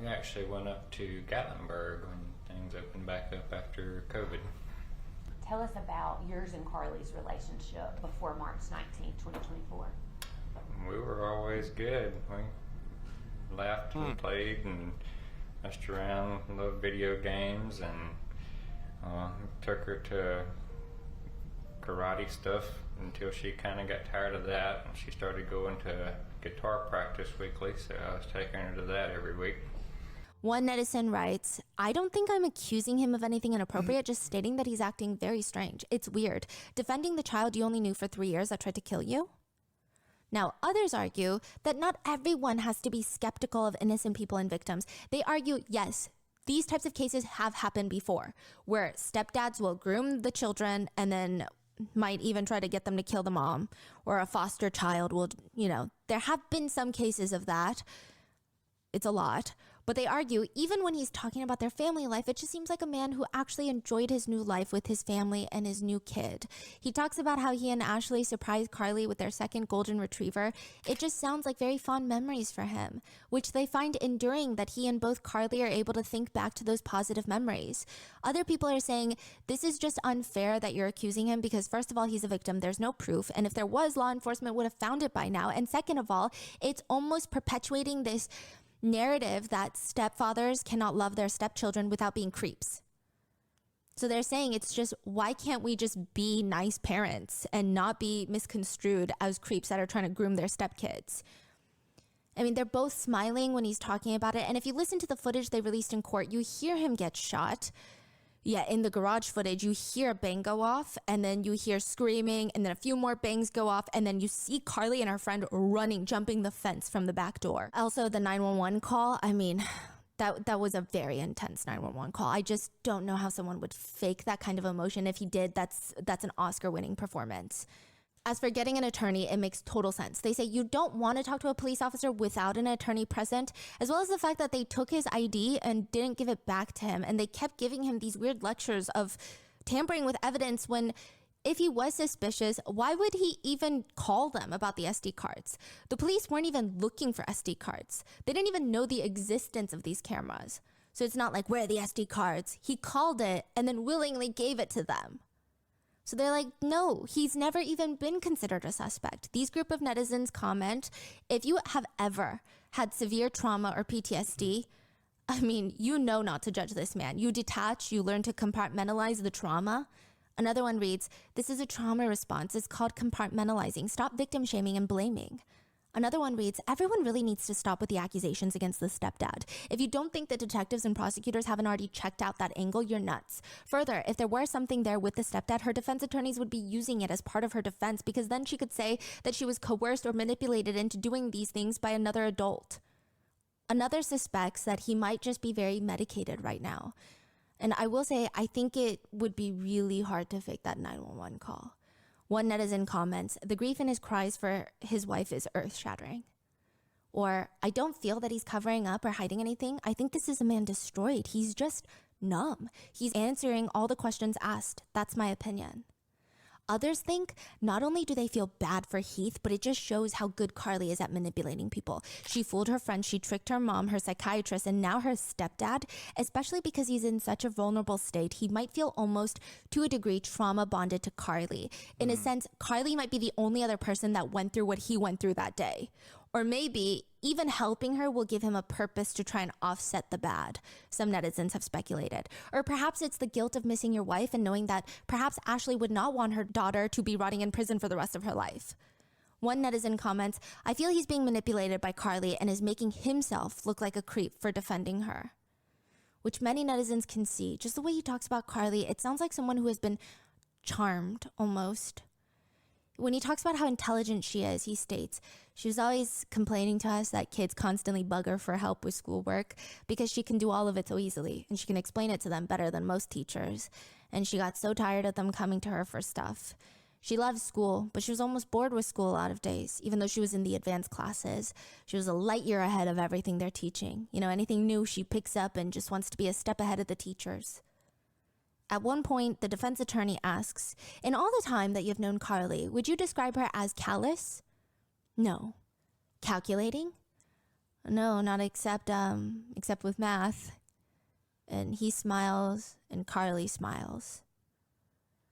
We actually went up to Gatlinburg when things opened back up after COVID. Tell us about yours and Carly's relationship before March 19, 2024. We were always good. We laughed and played and messed around, loved video games, and took her to karate stuff until she kind of got tired of that, and she started going to guitar practice weekly, so I was taking her to that every week. One netizen writes, I don't think I'm accusing him of anything inappropriate, just stating that he's acting very strange. It's weird. Defending the child you only knew for 3 years that tried to kill you? Now, others argue that not everyone has to be skeptical of innocent people and victims. They argue, yes, these types of cases have happened before, where stepdads will groom the children and then might even try to get them to kill the mom, or a foster child will, there have been some cases of that. It's a lot. But they argue, even when he's talking about their family life, it just seems like a man who actually enjoyed his new life with his family and his new kid. He talks about how he and Ashley surprised Carly with their second golden retriever. It just sounds like very fond memories for him, which they find enduring that he and both Carly are able to think back to those positive memories. Other people are saying this is just unfair that you're accusing him because, first of all, he's a victim. There's no proof. And if there was, law enforcement would have found it by now. And second of all, it's almost perpetuating this narrative that stepfathers cannot love their stepchildren without being creeps. So they're saying it's just, why can't we just be nice parents and not be misconstrued as creeps that are trying to groom their stepkids? I mean, they're both smiling when he's talking about it. And if you listen to the footage they released in court, you hear him get shot. Yeah, in the garage footage, you hear a bang go off, and then you hear screaming, and then a few more bangs go off, and then you see Carly and her friend running, jumping the fence from the back door. Also, the 911 call, I mean, that was a very intense 911 call. I just don't know how someone would fake that kind of emotion. If he did, that's an Oscar-winning performance. As for getting an attorney, it makes total sense. They say you don't want to talk to a police officer without an attorney present, as well as the fact that they took his ID and didn't give it back to him. And they kept giving him these weird lectures of tampering with evidence when, if he was suspicious, why would he even call them about the SD cards? The police weren't even looking for SD cards. They didn't even know the existence of these cameras. So it's not like, where are the SD cards? He called it and then willingly gave it to them. So they're like, no, he's never even been considered a suspect. These group of netizens comment, if you have ever had severe trauma or PTSD, I mean, you know not to judge this man. You detach, you learn to compartmentalize the trauma. Another one reads, this is a trauma response. It's called compartmentalizing. Stop victim shaming and blaming. Another one reads, everyone really needs to stop with the accusations against the stepdad. If you don't think that detectives and prosecutors haven't already checked out that angle, you're nuts. Further, if there were something there with the stepdad, her defense attorneys would be using it as part of her defense because then she could say that she was coerced or manipulated into doing these things by another adult. Another suspects that he might just be very medicated right now. And I will say, I think it would be really hard to fake that 911 call. One netizen comments, the grief in his cries for his wife is earth-shattering. Or, I don't feel that he's covering up or hiding anything. I think this is a man destroyed. He's just numb. He's answering all the questions asked. That's my opinion. Others think not only do they feel bad for Heath, but it just shows how good Carly is at manipulating people. She fooled her friend, she tricked her mom, her psychiatrist, and now her stepdad, especially because he's in such a vulnerable state. He might feel almost, to a degree, trauma bonded to Carly. In a sense, Carly might be the only other person that went through what he went through that day. Or maybe even helping her will give him a purpose to try and offset the bad, some netizens have speculated. Or perhaps it's the guilt of missing your wife and knowing that perhaps Ashley would not want her daughter to be rotting in prison for the rest of her life. One netizen comments, I feel he's being manipulated by Carly and is making himself look like a creep for defending her. Which many netizens can see. Just the way he talks about Carly, it sounds like someone who has been charmed almost. When he talks about how intelligent she is, he states, she was always complaining to us that kids constantly bug her for help with schoolwork because she can do all of it so easily and she can explain it to them better than most teachers. And she got so tired of them coming to her for stuff. She loves school, but she was almost bored with school a lot of days, even though she was in the advanced classes. She was a light year ahead of everything they're teaching. You know, anything new she picks up and just wants to be a step ahead of the teachers. At one point, the defense attorney asks, in all the time that you've known Carly, would you describe her as callous? No. Calculating? No, not except with math. And he smiles, and Carly smiles.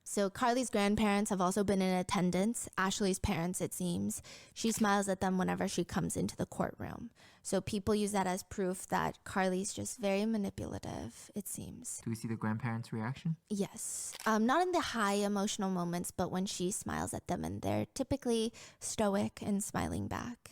So Carly's grandparents have also been in attendance. Ashley's parents, it seems. She smiles at them whenever she comes into the courtroom. So people use that as proof that Carly's just very manipulative, it seems. Do we see the grandparents' reaction? Yes. Not in the high emotional moments, but when she smiles at them, and they're typically stoic and smiling back.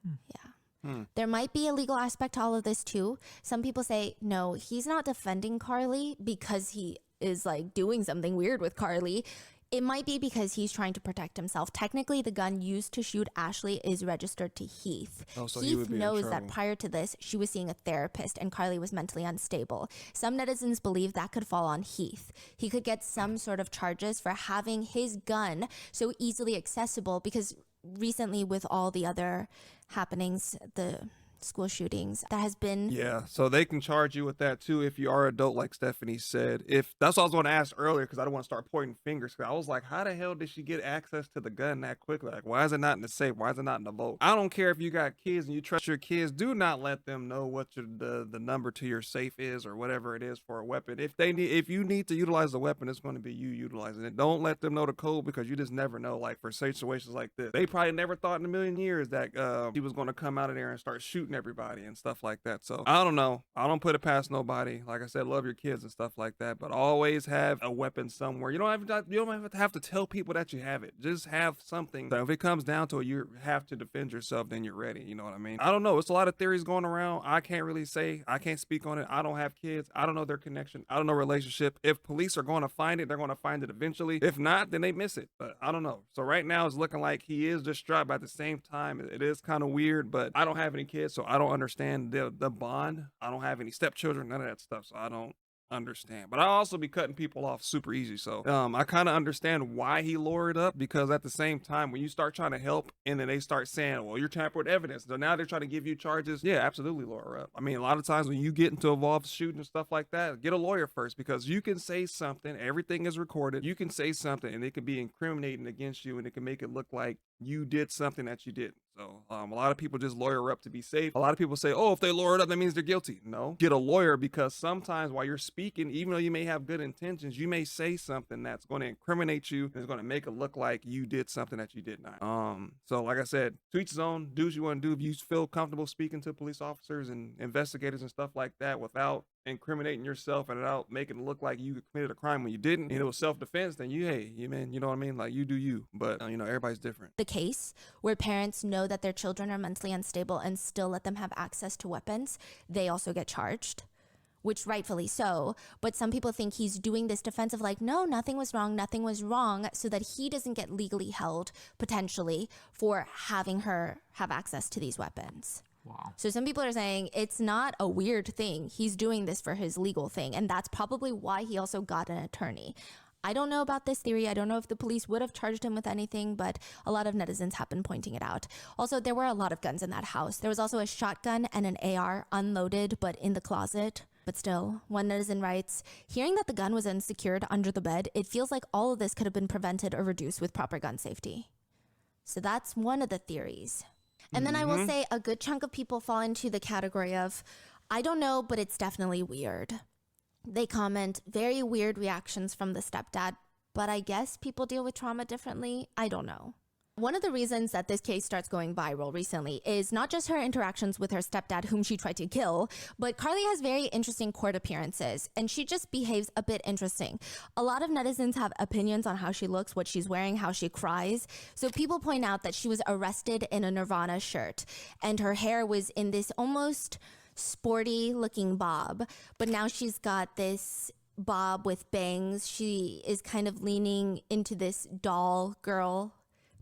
Yeah. There might be a legal aspect to all of this too. Some people say, no, he's not defending Carly because he is like doing something weird with Carly. It might be because he's trying to protect himself. Technically, the gun used to shoot Ashley is registered to Heath. Oh, so he Heath would be in knows that trouble. prior to this, she was seeing a therapist and Carly was mentally unstable. Some netizens believe that could fall on Heath. He could get some sort of charges for having his gun so easily accessible because recently with all the other happenings, the school shootings. That has been Yeah, so they can charge you with that too if you are adult, like Stephanie said. If that's what I was going to ask earlier, because I don't want to start pointing fingers. Because I was like, how the hell did she get access to the gun that quickly? Like, why is it not in the safe? Why is it not in the vault? I don't care if you got kids and you trust your kids. Do not let them know what the number to your safe is or whatever it is for a weapon. If you need to utilize the weapon, it's going to be you utilizing it. Don't let them know the code, because you just never know. Like for situations like this, they probably never thought in a million years that he was going to come out of there and start shooting everybody and stuff like that. So I don't know. I don't put it past nobody. Like I said, love your kids and stuff like that, but always have a weapon somewhere. You don't have to tell people that you have it. Just have something. So if it comes down to it, you have to defend yourself, then you're ready. You know what I mean? I don't know. It's a lot of theories going around. I can't really say. I can't speak on it. I don't have kids. I don't know their connection. I don't know relationship. If police are going to find it, they're going to find it eventually. If not, then they miss it. But I don't know. So right now it's looking like he is distraught, but at the same time, it is kind of weird. But I don't have any kids, so I don't understand the bond. I don't have any stepchildren, none of that stuff, so I don't understand. But I also be cutting people off super easy, so I kind of understand why he lured up, because at the same time, when you start trying to help and then they start saying, well, you're tampering with evidence, so now they're trying to give you charges. Yeah, absolutely lure up. I mean, a lot of times when you get into involved shooting and stuff like that, get a lawyer first, because you can say something, everything is recorded, you can say something and it could be incriminating against you, and it can make it look like you did something that you didn't. So a lot of people just lawyer up to be safe. A lot of people say, oh, if they lawyer it up, that means they're guilty. No, get a lawyer, because sometimes while you're speaking, even though you may have good intentions, you may say something that's going to incriminate you and is going to make it look like you did something that you did not. So like I said, to each his own. Do what you want to do. If you feel comfortable speaking to police officers and investigators and stuff like that without incriminating yourself and without making it look like you committed a crime when you didn't, and it was self-defense, then man, you know what I mean? Like, you do you. But everybody's different. the case where parents know that their children are mentally unstable and still let them have access to weapons, they also get charged, which rightfully so. But some people think he's doing this defensive, like, no, nothing was wrong, so that he doesn't get legally held potentially for having her have access to these weapons. Wow. So some people are saying it's not a weird thing. He's doing this for his legal thing. And that's probably why he also got an attorney. I don't know about this theory. I don't know if the police would have charged him with anything, but a lot of netizens have been pointing it out. Also, there were a lot of guns in that house. There was also a shotgun and an AR unloaded, but in the closet. But still, one netizen writes, hearing that the gun was unsecured under the bed, it feels like all of this could have been prevented or reduced with proper gun safety. So that's one of the theories. And then I will say a good chunk of people fall into the category of, I don't know, but it's definitely weird. They comment, very weird reactions from the stepdad, but I guess people deal with trauma differently. I don't know. One of the reasons that this case starts going viral recently is not just her interactions with her stepdad, whom she tried to kill, but Carly has very interesting court appearances, and she just behaves a bit interesting. A lot of netizens have opinions on how she looks, what she's wearing, how she cries. So people point out that she was arrested in a Nirvana shirt, and her hair was in this almost sporty looking bob, but now she's got this bob with bangs. She is kind of leaning into this doll girl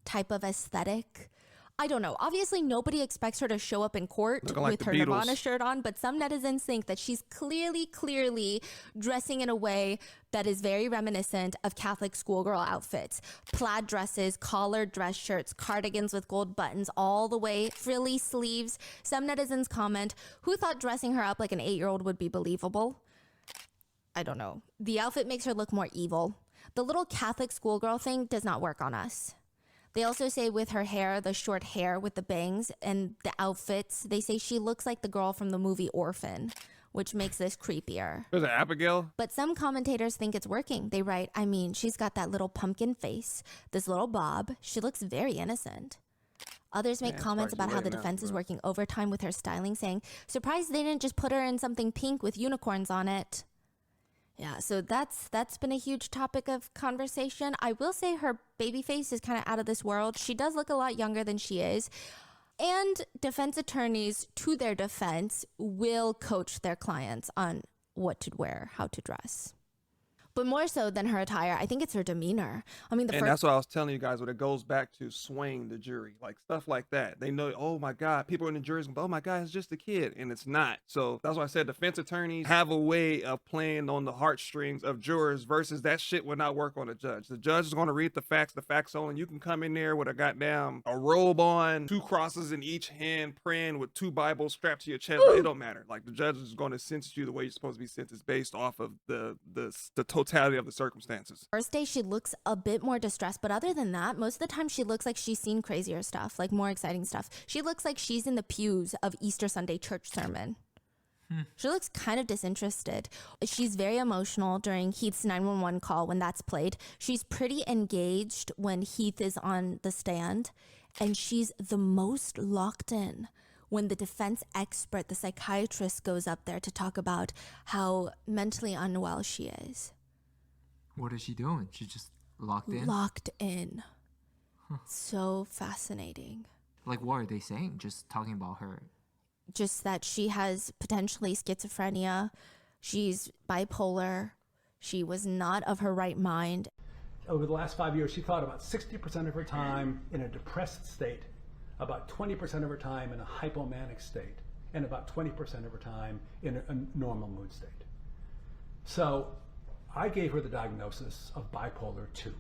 type of aesthetic. I don't know. Obviously, nobody expects her to show up in court with her Nirvana shirt on, but some netizens think that she's clearly dressing in a way that is very reminiscent of Catholic schoolgirl outfits. Plaid dresses, collared dress shirts, cardigans with gold buttons all the way, frilly sleeves. Some netizens comment, who thought dressing her up like an 8-year-old would be believable? I don't know. The outfit makes her look more evil. The little Catholic schoolgirl thing does not work on us. They also say with her hair, the short hair with the bangs and the outfits, they say she looks like the girl from the movie Orphan, which makes this creepier. There's an Abigail. But some commentators think it's working. They write, I mean, she's got that little pumpkin face, this little bob. She looks very innocent. Others make comments about how the defense is working overtime with her styling, saying, surprised they didn't just put her in something pink with unicorns on it. Yeah, so that's been a huge topic of conversation. I will say her baby face is kind of out of this world. She does look a lot younger than she is. And defense attorneys, to their defense, will coach their clients on what to wear, how to dress. But more so than her attire, I think it's her demeanor. I mean, And that's what I was telling you guys, when it goes back to swaying the jury, like stuff like that. They know, oh my God, people in the jury's going, oh my God, it's just a kid. And it's not. So that's why I said defense attorneys have a way of playing on the heartstrings of jurors versus that shit would not work on a judge. The judge is going to read the facts only. You can come in there with a robe on, 2 crosses in each hand, praying with 2 Bibles strapped to your chest. It don't matter. Like the judge is going to sentence you the way you're supposed to be sentenced based off of the totality of the circumstances. first day, she looks a bit more distressed, but other than that, most of the time she looks like she's seen crazier stuff, like more exciting stuff. She looks like she's in the pews of Easter Sunday church sermon. She looks kind of disinterested. She's very emotional during Heath's 911 call when that's played. She's pretty engaged when Heath is on the stand, and she's the most locked in when the defense expert, the psychiatrist, goes up there to talk about how mentally unwell she is. What is she doing? She's just locked in? Locked in. So fascinating. Like, what are they saying? Just talking about her. Just that she has potentially schizophrenia. She's bipolar. She was not of her right mind. Over the last 5 years, she thought about 60% of her time in a depressed state, about 20% of her time in a hypomanic state, and about 20% of her time in a normal mood state. So I gave her the diagnosis of bipolar 2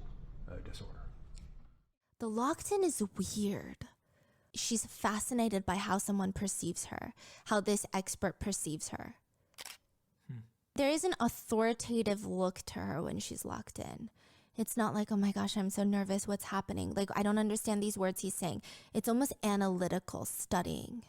disorder. The locked-in is weird. She's fascinated by how someone perceives her, how this expert perceives her. There is an authoritative look to her when she's locked in. It's not like, oh my gosh, I'm so nervous, what's happening? Like, I don't understand these words he's saying. It's almost analytical studying,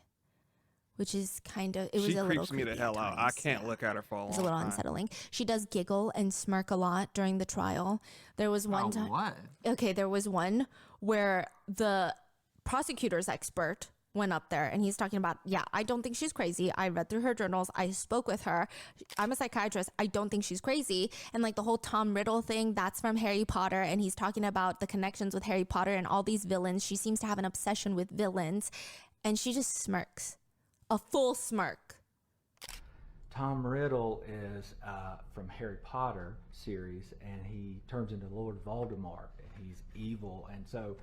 which is kind of, it was a little creeps me the creepy hell at out. I times. can't look at her for a long It's a little time. unsettling. She does giggle and smirk a lot during the trial. There was one time. What? Okay, there was one where the prosecutor's expert went up there and he's talking about, yeah, I don't think she's crazy. I read through her journals. I spoke with her. I'm a psychiatrist. I don't think she's crazy. And like the whole Tom Riddle thing, that's from Harry Potter. And he's talking about the connections with Harry Potter and all these villains. She seems to have an obsession with villains. And she just smirks. A full smirk. Tom Riddle is from Harry Potter series, and he turns into Lord Voldemort, and he's evil. And so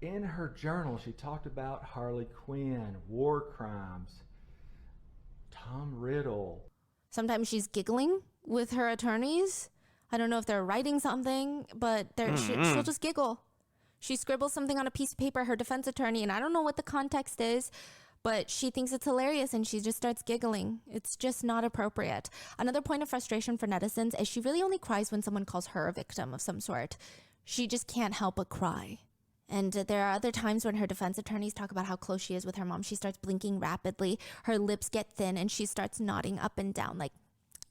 in her journal, she talked about Harley Quinn, war crimes, Tom Riddle. Sometimes she's giggling with her attorneys. I don't know if they're writing something, but she'll just giggle. She scribbles something on a piece of paper, her defense attorney, and I don't know what the context is, but she thinks it's hilarious and she just starts giggling. It's just not appropriate. Another point of frustration for netizens is she really only cries when someone calls her a victim of some sort. She just can't help but cry. And there are other times when her defense attorneys talk about how close she is with her mom. She starts blinking rapidly. Her lips get thin and she starts nodding up and down like,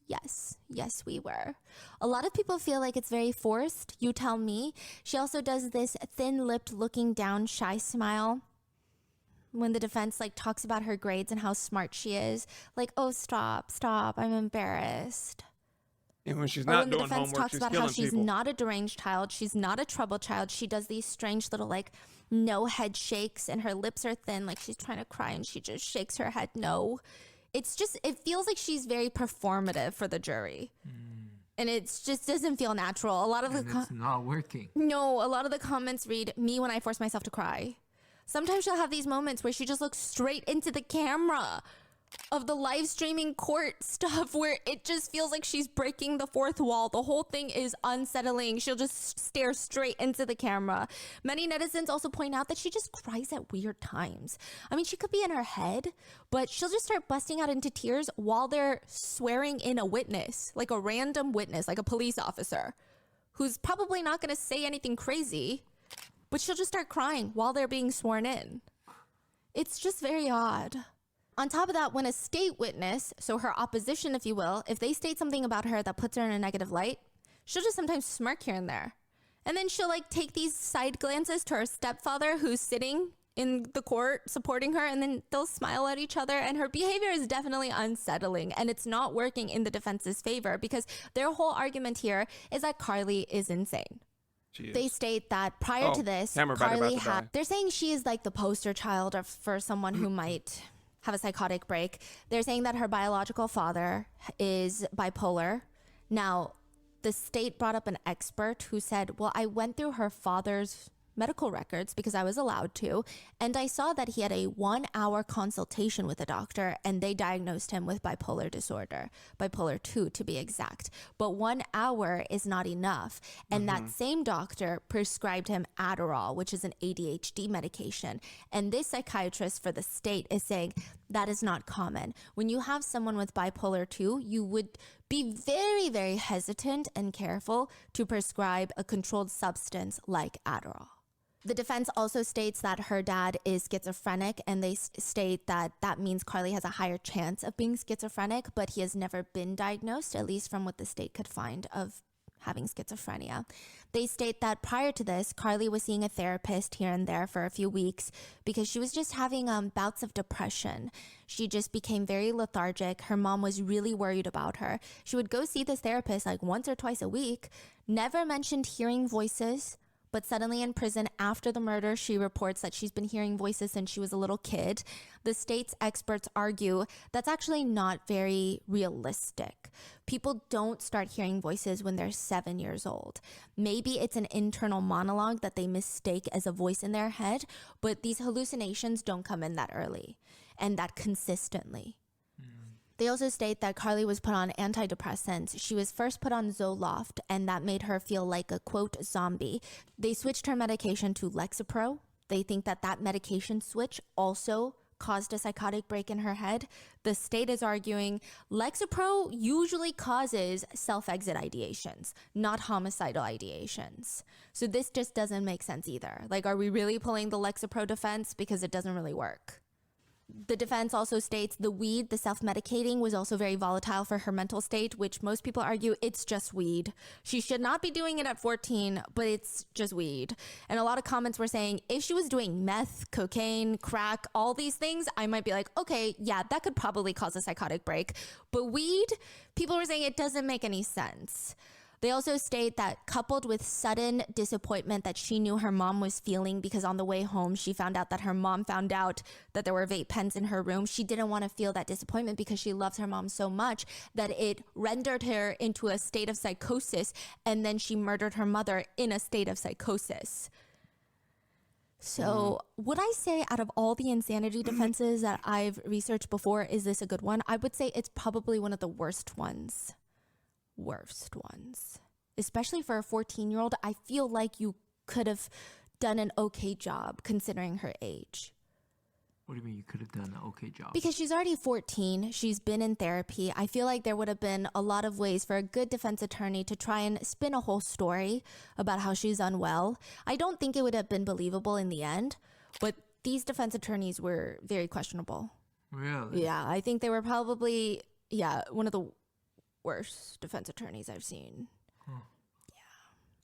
yes, we were. A lot of people feel like it's very forced. You tell me. She also does this thin-lipped looking down shy smile when the defense like talks about her grades and how smart she is. Like, oh, stop, I'm embarrassed. And when she's Or not when the doing defense homework, talks she's about how killing she's people. not a deranged child, she's not a troubled child, she does these strange little like no head shakes and her lips are thin like she's trying to cry and she just shakes her head no. It's just, it feels like she's very performative for the jury. And it just doesn't feel natural. A lot of It's not working. No, a lot of the comments read, me when I force myself to cry. Sometimes she'll have these moments where she just looks straight into the camera of the live streaming court stuff where it just feels like she's breaking the fourth wall. The whole thing is unsettling. She'll just stare straight into the camera. Many netizens also point out that she just cries at weird times. I mean, she could be in her head, but she'll just start busting out into tears while they're swearing in a witness, like a random witness, like a police officer who's probably not going to say anything crazy, but she'll just start crying while they're being sworn in. It's just very odd. On top of that, when a state witness, so her opposition, if you will, if they state something about her that puts her in a negative light, she'll just sometimes smirk here and there. And then she'll like take these side glances to her stepfather who's sitting in the court supporting her, and then they'll smile at each other. And her behavior is definitely unsettling, and it's not working in the defense's favor because their whole argument here is that Carly is insane. They state that prior to this, Carly had, they're saying she is like the poster child for someone who might have a psychotic break. They're saying that her biological father is bipolar. Now, the state brought up an expert who said, well, I went through her father's medical records because I was allowed to, and I saw that he had a 1-hour consultation with a doctor and they diagnosed him with bipolar disorder, bipolar 2 to be exact. But 1 hour is not enough. And that same doctor prescribed him Adderall, which is an ADHD medication. And this psychiatrist for the state is saying that is not common. When you have someone with bipolar 2, you would be very, very hesitant and careful to prescribe a controlled substance like Adderall. The defense also states that her dad is schizophrenic, and they state that that means Carly has a higher chance of being schizophrenic, but he has never been diagnosed, at least from what the state could find, of having schizophrenia. They state that prior to this, Carly was seeing a therapist here and there for a few weeks because she was just having bouts of depression. She just became very lethargic. Her mom was really worried about her. She would go see this therapist like once or twice a week, never mentioned hearing voices. But suddenly in prison after the murder, she reports that she's been hearing voices since she was a little kid. The state's experts argue that's actually not very realistic. People don't start hearing voices when they're 7 years old. Maybe it's an internal monologue that they mistake as a voice in their head, but these hallucinations don't come in that early and that consistently. They also state that Carly was put on antidepressants. She was first put on Zoloft, and that made her feel like a, quote, zombie. They switched her medication to Lexapro. They think that that medication switch also caused a psychotic break in her head. The state is arguing Lexapro usually causes self-exit ideations, not homicidal ideations. So this just doesn't make sense either. Like, are we really pulling the Lexapro defense? Because it doesn't really work. The defense also states the weed, the self-medicating, was also very volatile for her mental state, which most people argue it's just weed. She should not be doing it at 14, but it's just weed. And a lot of comments were saying if she was doing meth, cocaine, crack, all these things, I might be like, okay, yeah, that could probably cause a psychotic break. But weed, people were saying it doesn't make any sense. They also state that coupled with sudden disappointment that she knew her mom was feeling because on the way home, she found out that her mom found out that there were vape pens in her room. She didn't want to feel that disappointment because she loves her mom so much that it rendered her into a state of psychosis. And then she murdered her mother in a state of psychosis. So would I say out of all the insanity defenses that I've researched before, is this a good one? I would say it's probably one of the worst ones. Especially for a 14-year-old. I feel like you could have done an okay job considering her age. What do you mean you could have done an okay job? Because she's already 14. She's been in therapy. I feel like there would have been a lot of ways for a good defense attorney to try and spin a whole story about how she's unwell. I don't think it would have been believable in the end, but these defense attorneys were very questionable. Really? Yeah, I think they were probably, one of the worst defense attorneys I've seen.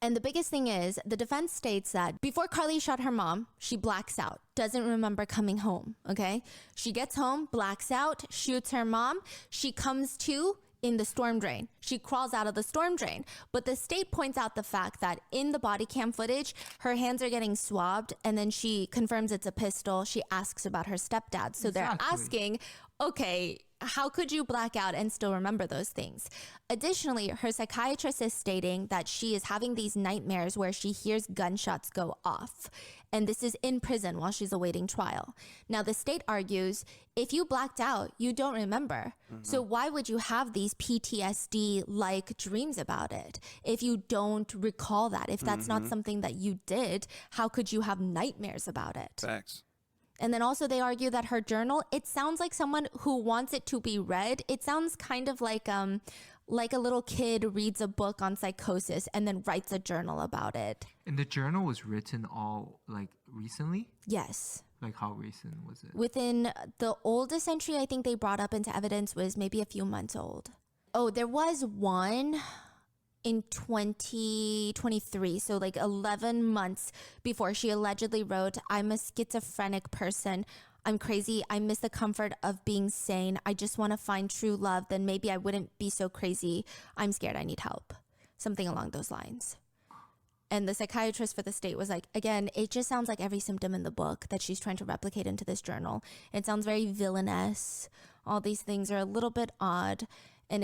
And the biggest thing is the defense states that before Carly shot her mom, she blacks out, doesn't remember coming home. Okay. She gets home, blacks out, shoots her mom. She comes to in the storm drain. She crawls out of the storm drain. But the state points out the fact that in the body cam footage, her hands are getting swabbed, and then she confirms it's a pistol. She asks about her stepdad. So they're asking, okay, how could you black out and still remember those things? Additionally, her psychiatrist is stating that she is having these nightmares where she hears gunshots go off. And this is in prison while she's awaiting trial. Now, the state argues, if you blacked out, you don't remember. So why would you have these PTSD-like dreams about it? If you don't recall that, if that's not something that you did, how could you have nightmares about it? Facts. And then also they argue that her journal, it sounds like someone who wants it to be read. It sounds kind of like a little kid reads a book on psychosis and then writes a journal about it. And the journal was written all like recently? Yes. Like how recent was it? Within the oldest entry I think they brought up into evidence was maybe a few months old. Oh, there was one in 2023, so like 11 months before, she allegedly wrote, "I'm a schizophrenic person. I'm crazy. I miss the comfort of being sane. I just want to find true love. Then maybe I wouldn't be so crazy. I'm scared. I need help." Something along those lines. And the psychiatrist for the state was like, again, it just sounds like every symptom in the book that she's trying to replicate into this journal. It sounds very villainous. All these things are a little bit odd. And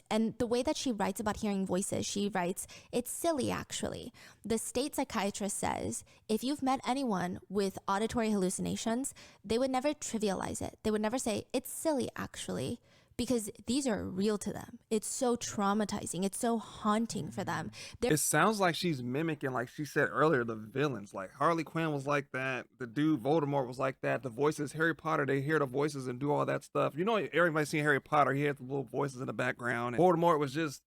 and the way that she writes about hearing voices, she writes, it's silly actually. The state psychiatrist says, if you've met anyone with auditory hallucinations, they would never trivialize it. They would never say, it's silly actually, because these are real to them. It's so traumatizing. It's so haunting for them. It sounds like she's mimicking, like she said earlier, the villains. Like Harley Quinn was like that. The dude Voldemort was like that. The voices, Harry Potter, they hear the voices and do all that stuff. You know, everybody's seen Harry Potter. He had the little voices in the background. And Voldemort was just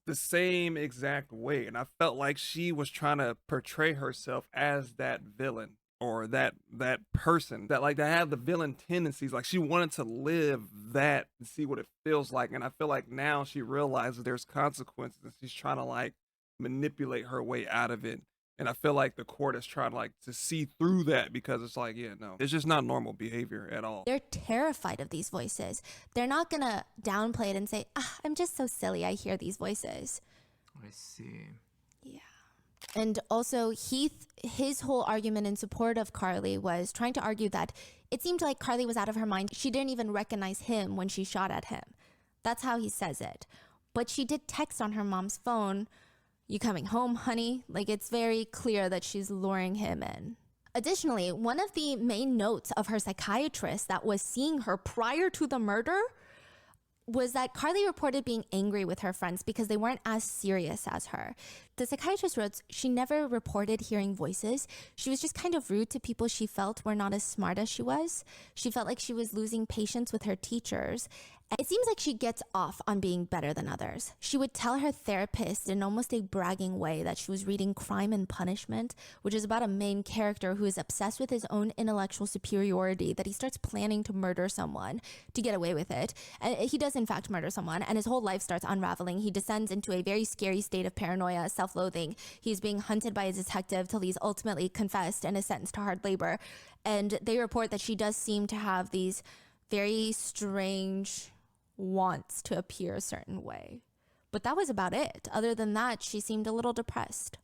the same exact way. And I felt like she was trying to portray herself as that villain, or that person that have the villain tendencies. Like she wanted to live that and see what it feels like. And I feel like now she realizes there's consequences and she's trying to manipulate her way out of it. And I feel like the court is trying to see through that, because it's like, yeah, no, it's just not normal behavior at all. They're terrified of these voices. They're not gonna downplay it and say, I'm just so silly, I hear these voices. I see. Yeah. And also his whole argument in support of Carly was trying to argue that it seemed like Carly was out of her mind. She didn't even recognize him when she shot at him. That's how he says it. But she did text on her mom's phone, "You coming home, honey?" Like, it's very clear that she's luring him in. Additionally, one of the main notes of her psychiatrist that was seeing her prior to the murder was that Carly reported being angry with her friends because they weren't as serious as her. The psychiatrist wrote she never reported hearing voices. She was just kind of rude to people she felt were not as smart as she was. She felt like she was losing patience with her teachers. It seems like she gets off on being better than others. She would tell her therapist in almost a bragging way that she was reading Crime and Punishment, which is about a main character who is obsessed with his own intellectual superiority, that he starts planning to murder someone to get away with it. And he does in fact murder someone, and his whole life starts unraveling. He descends into a very scary state of paranoia, self-loathing. He's being hunted by a detective till he's ultimately confessed and is sentenced to hard labor. And they report that she does seem to have these very strange wants to appear a certain way. But that was about it. Other than that, she seemed a little depressed.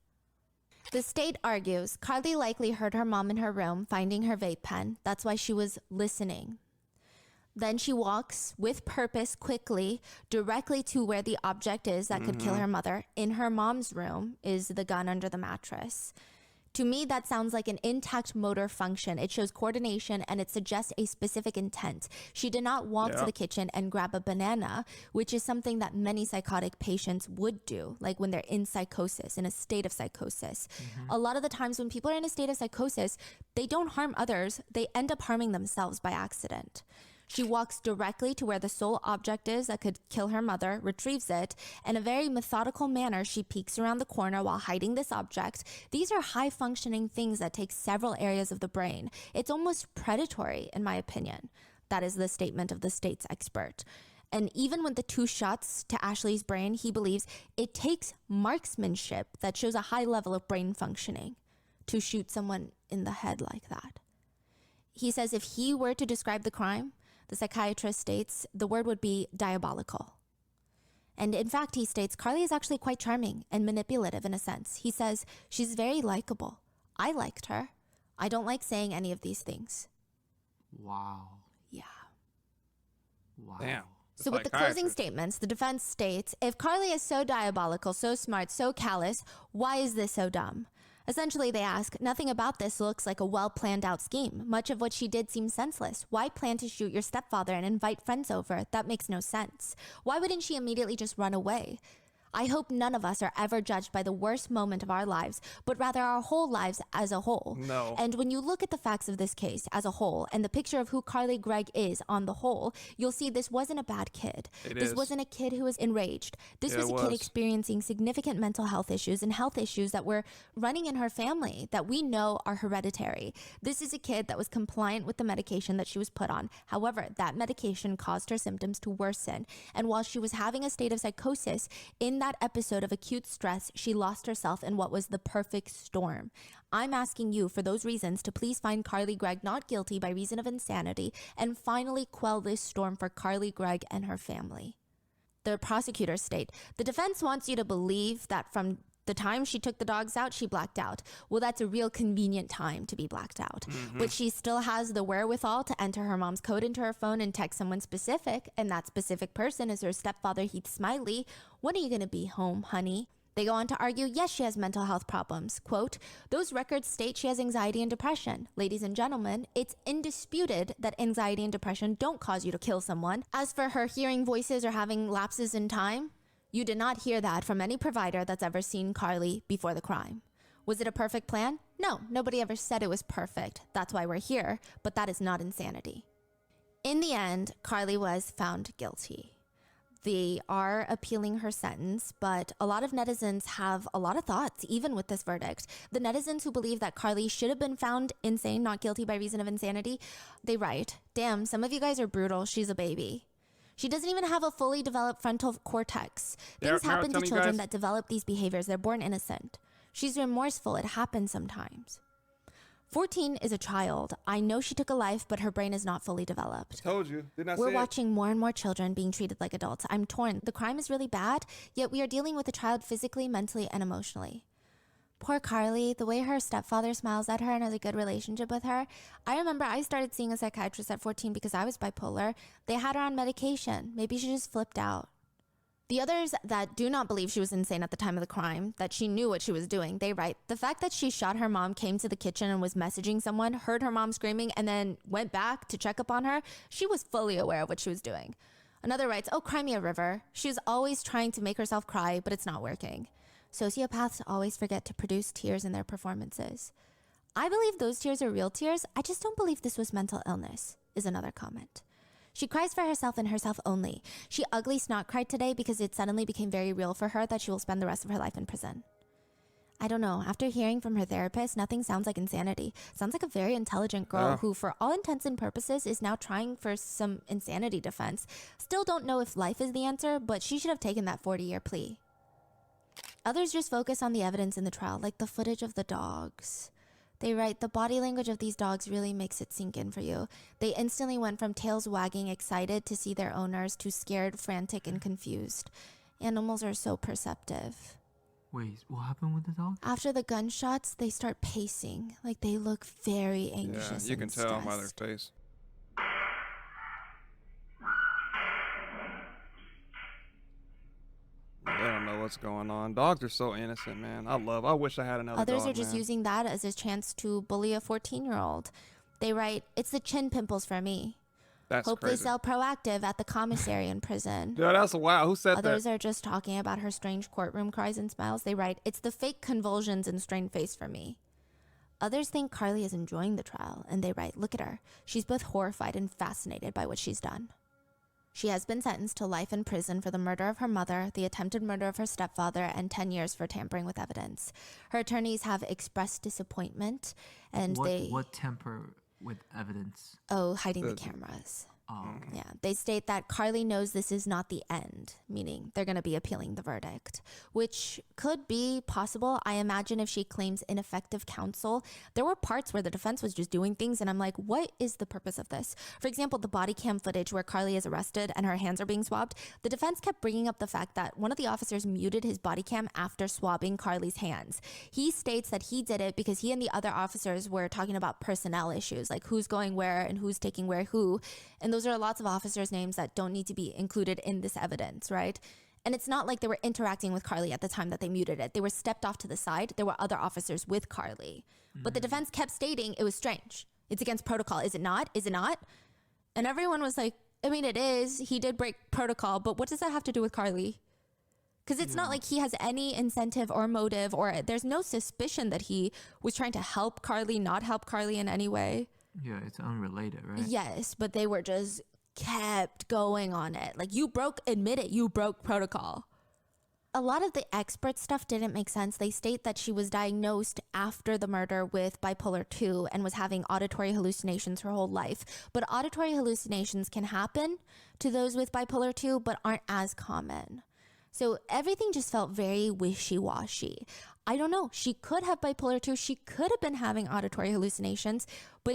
The state argues Carly likely heard her mom in her room finding her vape pen. That's why she was listening. Then she walks with purpose quickly directly to where the object is that could kill her mother. In her mom's room is the gun under the mattress. To me, that sounds like an intact motor function. It shows coordination and it suggests a specific intent. She did not walk to the kitchen and grab a banana, which is something that many psychotic patients would do, like when they're in psychosis, in a state of psychosis. A lot of the times when people are in a state of psychosis, they don't harm others. They end up harming themselves by accident. She walks directly to where the sole object is that could kill her mother, retrieves it. In a very methodical manner, she peeks around the corner while hiding this object. These are high-functioning things that take several areas of the brain. It's almost predatory, in my opinion. That is the statement of the state's expert. And even with the 2 shots to Ashley's brain, he believes it takes marksmanship that shows a high level of brain functioning to shoot someone in the head like that. He says if he were to describe the crime, the psychiatrist states the word would be diabolical. And in fact, he states Carly is actually quite charming and manipulative in a sense. He says she's very likable. I liked her. I don't like saying any of these things. Wow. Yeah. Wow. Damn. So with the closing statements, the defense states, if Carly is so diabolical, so smart, so callous, why is this so dumb? Essentially, they ask, nothing about this looks like a well-planned out scheme. Much of what she did seems senseless. Why plan to shoot your stepfather and invite friends over? That makes no sense. Why wouldn't she immediately just run away? I hope none of us are ever judged by the worst moment of our lives, but rather our whole lives as a whole. No. And when you look at the facts of this case as a whole and the picture of who Carly Gregg is on the whole, you'll see this wasn't a bad kid. This wasn't a kid who was enraged. This was a kid experiencing significant mental health issues and health issues that were running in her family that we know are hereditary. This is a kid that was compliant with the medication that she was put on. However, that medication caused her symptoms to worsen. And while she was having a state of psychosis, in that episode of acute stress, she lost herself in what was the perfect storm. I'm asking you, for those reasons, to please find Carly Gregg not guilty by reason of insanity and finally quell this storm for Carly Gregg and her family. The prosecutors state, the defense wants you to believe that from The time she took the dogs out, she blacked out. Well, that's a real convenient time to be blacked out. But she still has the wherewithal to enter her mom's code into her phone and text someone specific, and that specific person is her stepfather, Heath Smiley. When are you going to be home, honey? They go on to argue, yes, she has mental health problems. Quote, those records state she has anxiety and depression. Ladies and gentlemen, it's indisputed that anxiety and depression don't cause you to kill someone. As for her hearing voices or having lapses in time, you did not hear that from any provider that's ever seen Carly before the crime. Was it a perfect plan? No, nobody ever said it was perfect. That's why we're here, but that is not insanity. In the end, Carly was found guilty. They are appealing her sentence, but a lot of netizens have a lot of thoughts, even with this verdict. The netizens who believe that Carly should have been found insane, not guilty by reason of insanity, they write, damn, some of you guys are brutal. She's a baby. She doesn't even have a fully developed frontal cortex. Things happen to children that develop these behaviors. They're born innocent. She's remorseful. It happens sometimes. 14 is a child. I know she took a life, but her brain is not fully developed. Told you. Didn't I say We're it? watching more and more children being treated like adults. I'm torn. The crime is really bad, yet we are dealing with a child physically, mentally, and emotionally. Poor Carly, the way her stepfather smiles at her and has a good relationship with her. I remember I started seeing a psychiatrist at 14 because I was bipolar. They had her on medication. Maybe she just flipped out. The others that do not believe she was insane at the time of the crime, that she knew what she was doing, they write, the fact that she shot her mom, came to the kitchen and was messaging someone, heard her mom screaming, and then went back to check up on her, she was fully aware of what she was doing. Another writes, oh, cry me a river. She was always trying to make herself cry, but it's not working. Sociopaths always forget to produce tears in their performances. I believe those tears are real tears. I just don't believe this was mental illness, is another comment. She cries for herself and herself only. She ugly snot cried today because it suddenly became very real for her that she will spend the rest of her life in prison. I don't know. After hearing from her therapist, nothing sounds like insanity. Sounds like a very intelligent girl who, for all intents and purposes, is now trying for some insanity defense. Still don't know if life is the answer, but she should have taken that 40-year plea. Others just focus on the evidence in the trial, like the footage of the dogs. They write, the body language of these dogs really makes it sink in for you. They instantly went from tails wagging, excited to see their owners, to scared, frantic, and confused. Animals are so perceptive. Wait, what happened with the dog? After the gunshots, they start pacing, like they look very anxious. Yeah, you can and tell stressed. by their face. They don't know what's going on. Dogs are so innocent, man. I wish I had another dog. Others are just using that as a chance to bully a 14-year-old. They write, it's the chin pimples for me. That's Hope crazy. they sell Proactive at the commissary in prison. Yeah, that's wow. Who said Others that? are just talking about her strange courtroom cries and smiles. They write, it's the fake convulsions and strained face for me. Others think Carly is enjoying the trial, and they write, look at her. She's both horrified and fascinated by what she's done. She has been sentenced to life in prison for the murder of her mother, the attempted murder of her stepfather, and 10 years for tampering with evidence. Her attorneys have expressed disappointment, and What temper with evidence? hiding the cameras. Oh, okay. Yeah, they state that Carly knows this is not the end, meaning they're going to be appealing the verdict, which could be possible. I imagine if she claims ineffective counsel, there were parts where the defense was just doing things, and I'm like, what is the purpose of this? For example, the body cam footage where Carly is arrested and her hands are being swabbed, the defense kept bringing up the fact that one of the officers muted his body cam after swabbing Carly's hands. He states that he did it because he and the other officers were talking about personnel issues, like who's going where and who's taking where who, and those are lots of officers' names that don't need to be included in this evidence, right? And it's not like they were interacting with Carly at the time that they muted it. They were stepped off to the side. There were other officers with Carly. But the defense kept stating it was strange. It's against protocol. Is it not? Is it not? And everyone was like, I mean, it is. He did break protocol, but what does that have to do with Carly? Because it's not like he has any incentive or motive, or there's no suspicion that he was trying to help Carly, not help Carly in any way. Yeah, it's unrelated, right? Yes, but they were just kept going on it. Like, admit it, you broke protocol. A lot of the expert stuff didn't make sense. They state that she was diagnosed after the murder with bipolar 2 and was having auditory hallucinations her whole life. But auditory hallucinations can happen to those with bipolar 2, but aren't as common. So everything just felt very wishy-washy. I don't know. She could have bipolar 2. She could have been having auditory hallucinations, but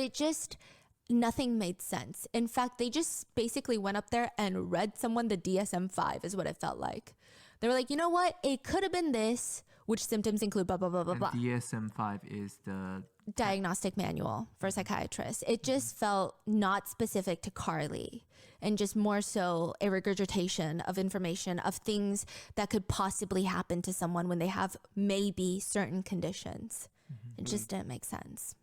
nothing made sense. In fact, they just basically went up there and read someone the DSM-5 is what it felt like. They were like, you know what? It could have been this, which symptoms include blah, blah, blah, blah, And blah. DSM-5 is the Diagnostic manual for psychiatrists. It just felt not specific to Carly and just more so a regurgitation of information of things that could possibly happen to someone when they have maybe certain conditions. It just didn't make sense.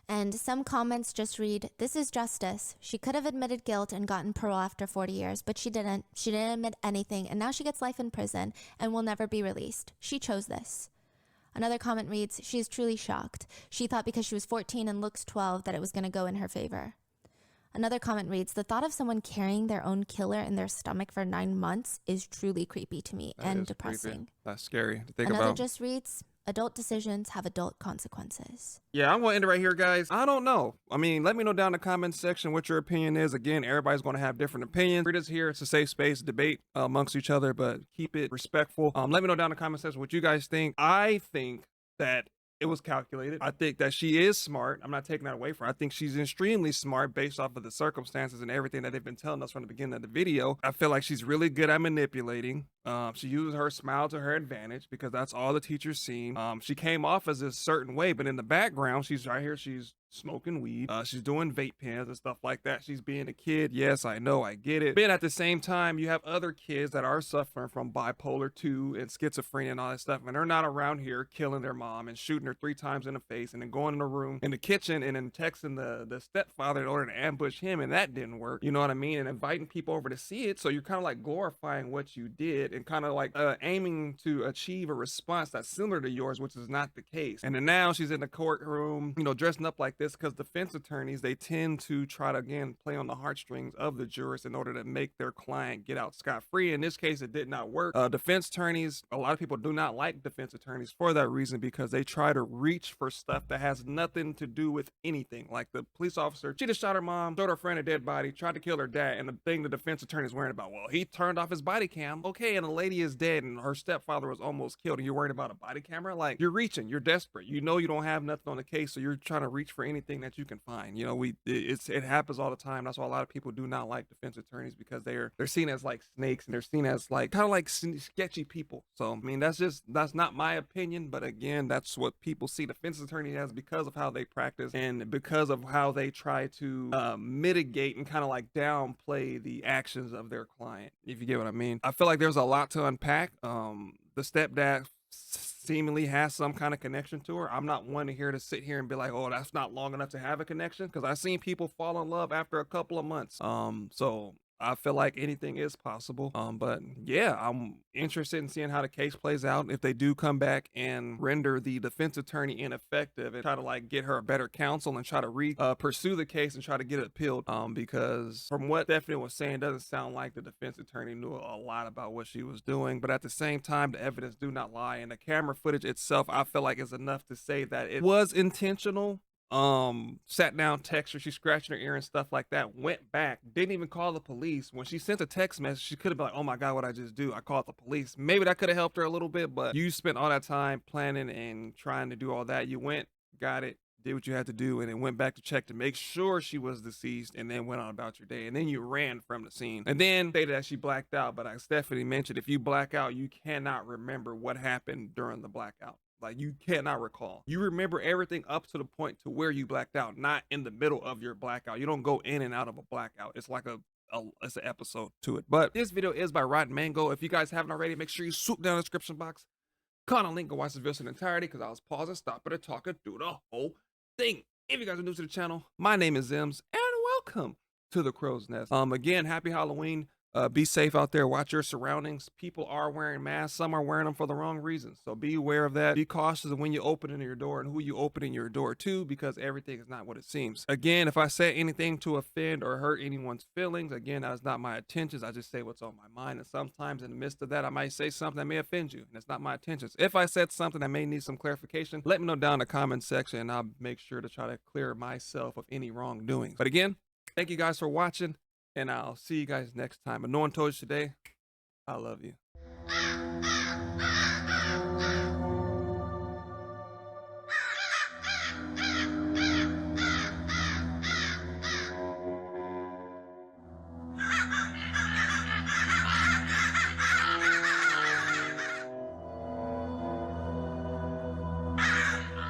And some comments just read, this is justice. She could have admitted guilt and gotten parole after 40 years, but she didn't. She didn't admit anything, and now she gets life in prison and will never be released. She chose this. Another comment reads, she is truly shocked. She thought because she was 14 and looks 12 that it was going to go in her favor. Another comment reads, the thought of someone carrying their own killer in their stomach for 9 months is truly creepy to me and depressing. Creepy. That's scary to think Another about. just reads, adult decisions have adult consequences. Yeah, I'm going to end it right here, guys. I don't know. I mean, let me know down in the comments section what your opinion is. Again, everybody's going to have different opinions. It is here. It's a safe space, debate amongst each other, but keep it respectful. Let me know down in the comment section what you guys think. I think that it was calculated. I think that she is smart. I'm not taking that away from her. I think she's extremely smart based off of the circumstances and everything that they've been telling us from the beginning of the video. I feel like she's really good at manipulating. She uses her smile to her advantage because that's all the teacher's seen. She came off as a certain way, but in the background, she's right here. She's smoking weed. She's doing vape pens and stuff like that. She's being a kid. Yes, I know. I get it. But at the same time, you have other kids that are suffering from bipolar 2 and schizophrenia and all that stuff. And they're not around here killing their mom and shooting her 3 times in the face and then going in the room in the kitchen and then texting the stepfather in order to ambush him. And that didn't work. You know what I mean? And inviting people over to see it. So you're kind of like glorifying what you did and kind of like aiming to achieve a response that's similar to yours, which is not the case. And then now she's in the courtroom, you know, dressing up like this because defense attorneys, they tend to try to, again, play on the heartstrings of the jurors in order to make their client get out scot-free. In this case, it did not work. Defense attorneys, a lot of people do not like defense attorneys for that reason because they try to reach for stuff that has nothing to do with anything. Like the police officer, she just shot her mom, showed her friend a dead body, tried to kill her dad, and the thing the defense attorney is worried about, well, he turned off his body cam. Okay, and the lady is dead and her stepfather was almost killed and you're worried about a body camera? Like, you're reaching, you're desperate. You know you don't have nothing on the case, so you're trying to reach for anything that you can find. You know, it happens all the time. That's why a lot of people do not like defense attorneys because they're seen as like snakes and they're seen as like kind of like sketchy people. So, I mean, that's not my opinion, but again, that's what people see defense attorney as because of how they practice and because of how they try to mitigate and kind of like downplay the actions of their client, if you get what I mean. I feel like there's a lot to unpack. The stepdad seemingly has some kind of connection to her. I'm not one here to sit here and be like, oh, that's not long enough to have a connection, because I've seen people fall in love after a couple of months. So I feel like anything is possible. But yeah, I'm interested in seeing how the case plays out. If they do come back and render the defense attorney ineffective and try to like get her a better counsel and try to pursue the case and try to get it appealed. Because from what Stephanie was saying, it doesn't sound like the defense attorney knew a lot about what she was doing. But at the same time, the evidence do not lie. And the camera footage itself, I feel like is enough to say that it was intentional. Sat down, text her, she's scratching her ear and stuff like that, went back, didn't even call the police. When she sent a text message, she could have been like, oh my God, what I just do? I called the police. Maybe that could have helped her a little bit, but you spent all that time planning and trying to do all that. You went, got it, did what you had to do, and then went back to check to make sure she was deceased, and then went on about your day. And then you ran from the scene. And then stated that she blacked out, but like Stephanie mentioned, if you black out, you cannot remember what happened during the blackout. Like, you cannot recall. You remember everything up to the point to where you blacked out, not in the middle of your blackout. You don't go in and out of a blackout. It's like it's an episode to it. But this video is by Rotten Mango. If you guys haven't already, make sure you swoop down in the description box, click on the link and watch the video in entirety, because I was pausing, stopping, and talking through the whole thing. If you guys are new to the channel, my name is Zems, and welcome to the Crow's Nest. Again, happy Halloween. Be safe out there. Watch your surroundings. People are wearing masks. Some are wearing them for the wrong reasons. So be aware of that. Be cautious of when you open your door and who you opening your door to, because everything is not what it seems. Again, if I say anything to offend or hurt anyone's feelings, again, that is not my intentions. I just say what's on my mind. And sometimes in the midst of that, I might say something that may offend you, and it's not my intentions. If I said something that may need some clarification, let me know down in the comment section, and I'll make sure to try to clear myself of any wrongdoings. But again, thank you guys for watching. And I'll see you guys next time. But no one told you today, I love you.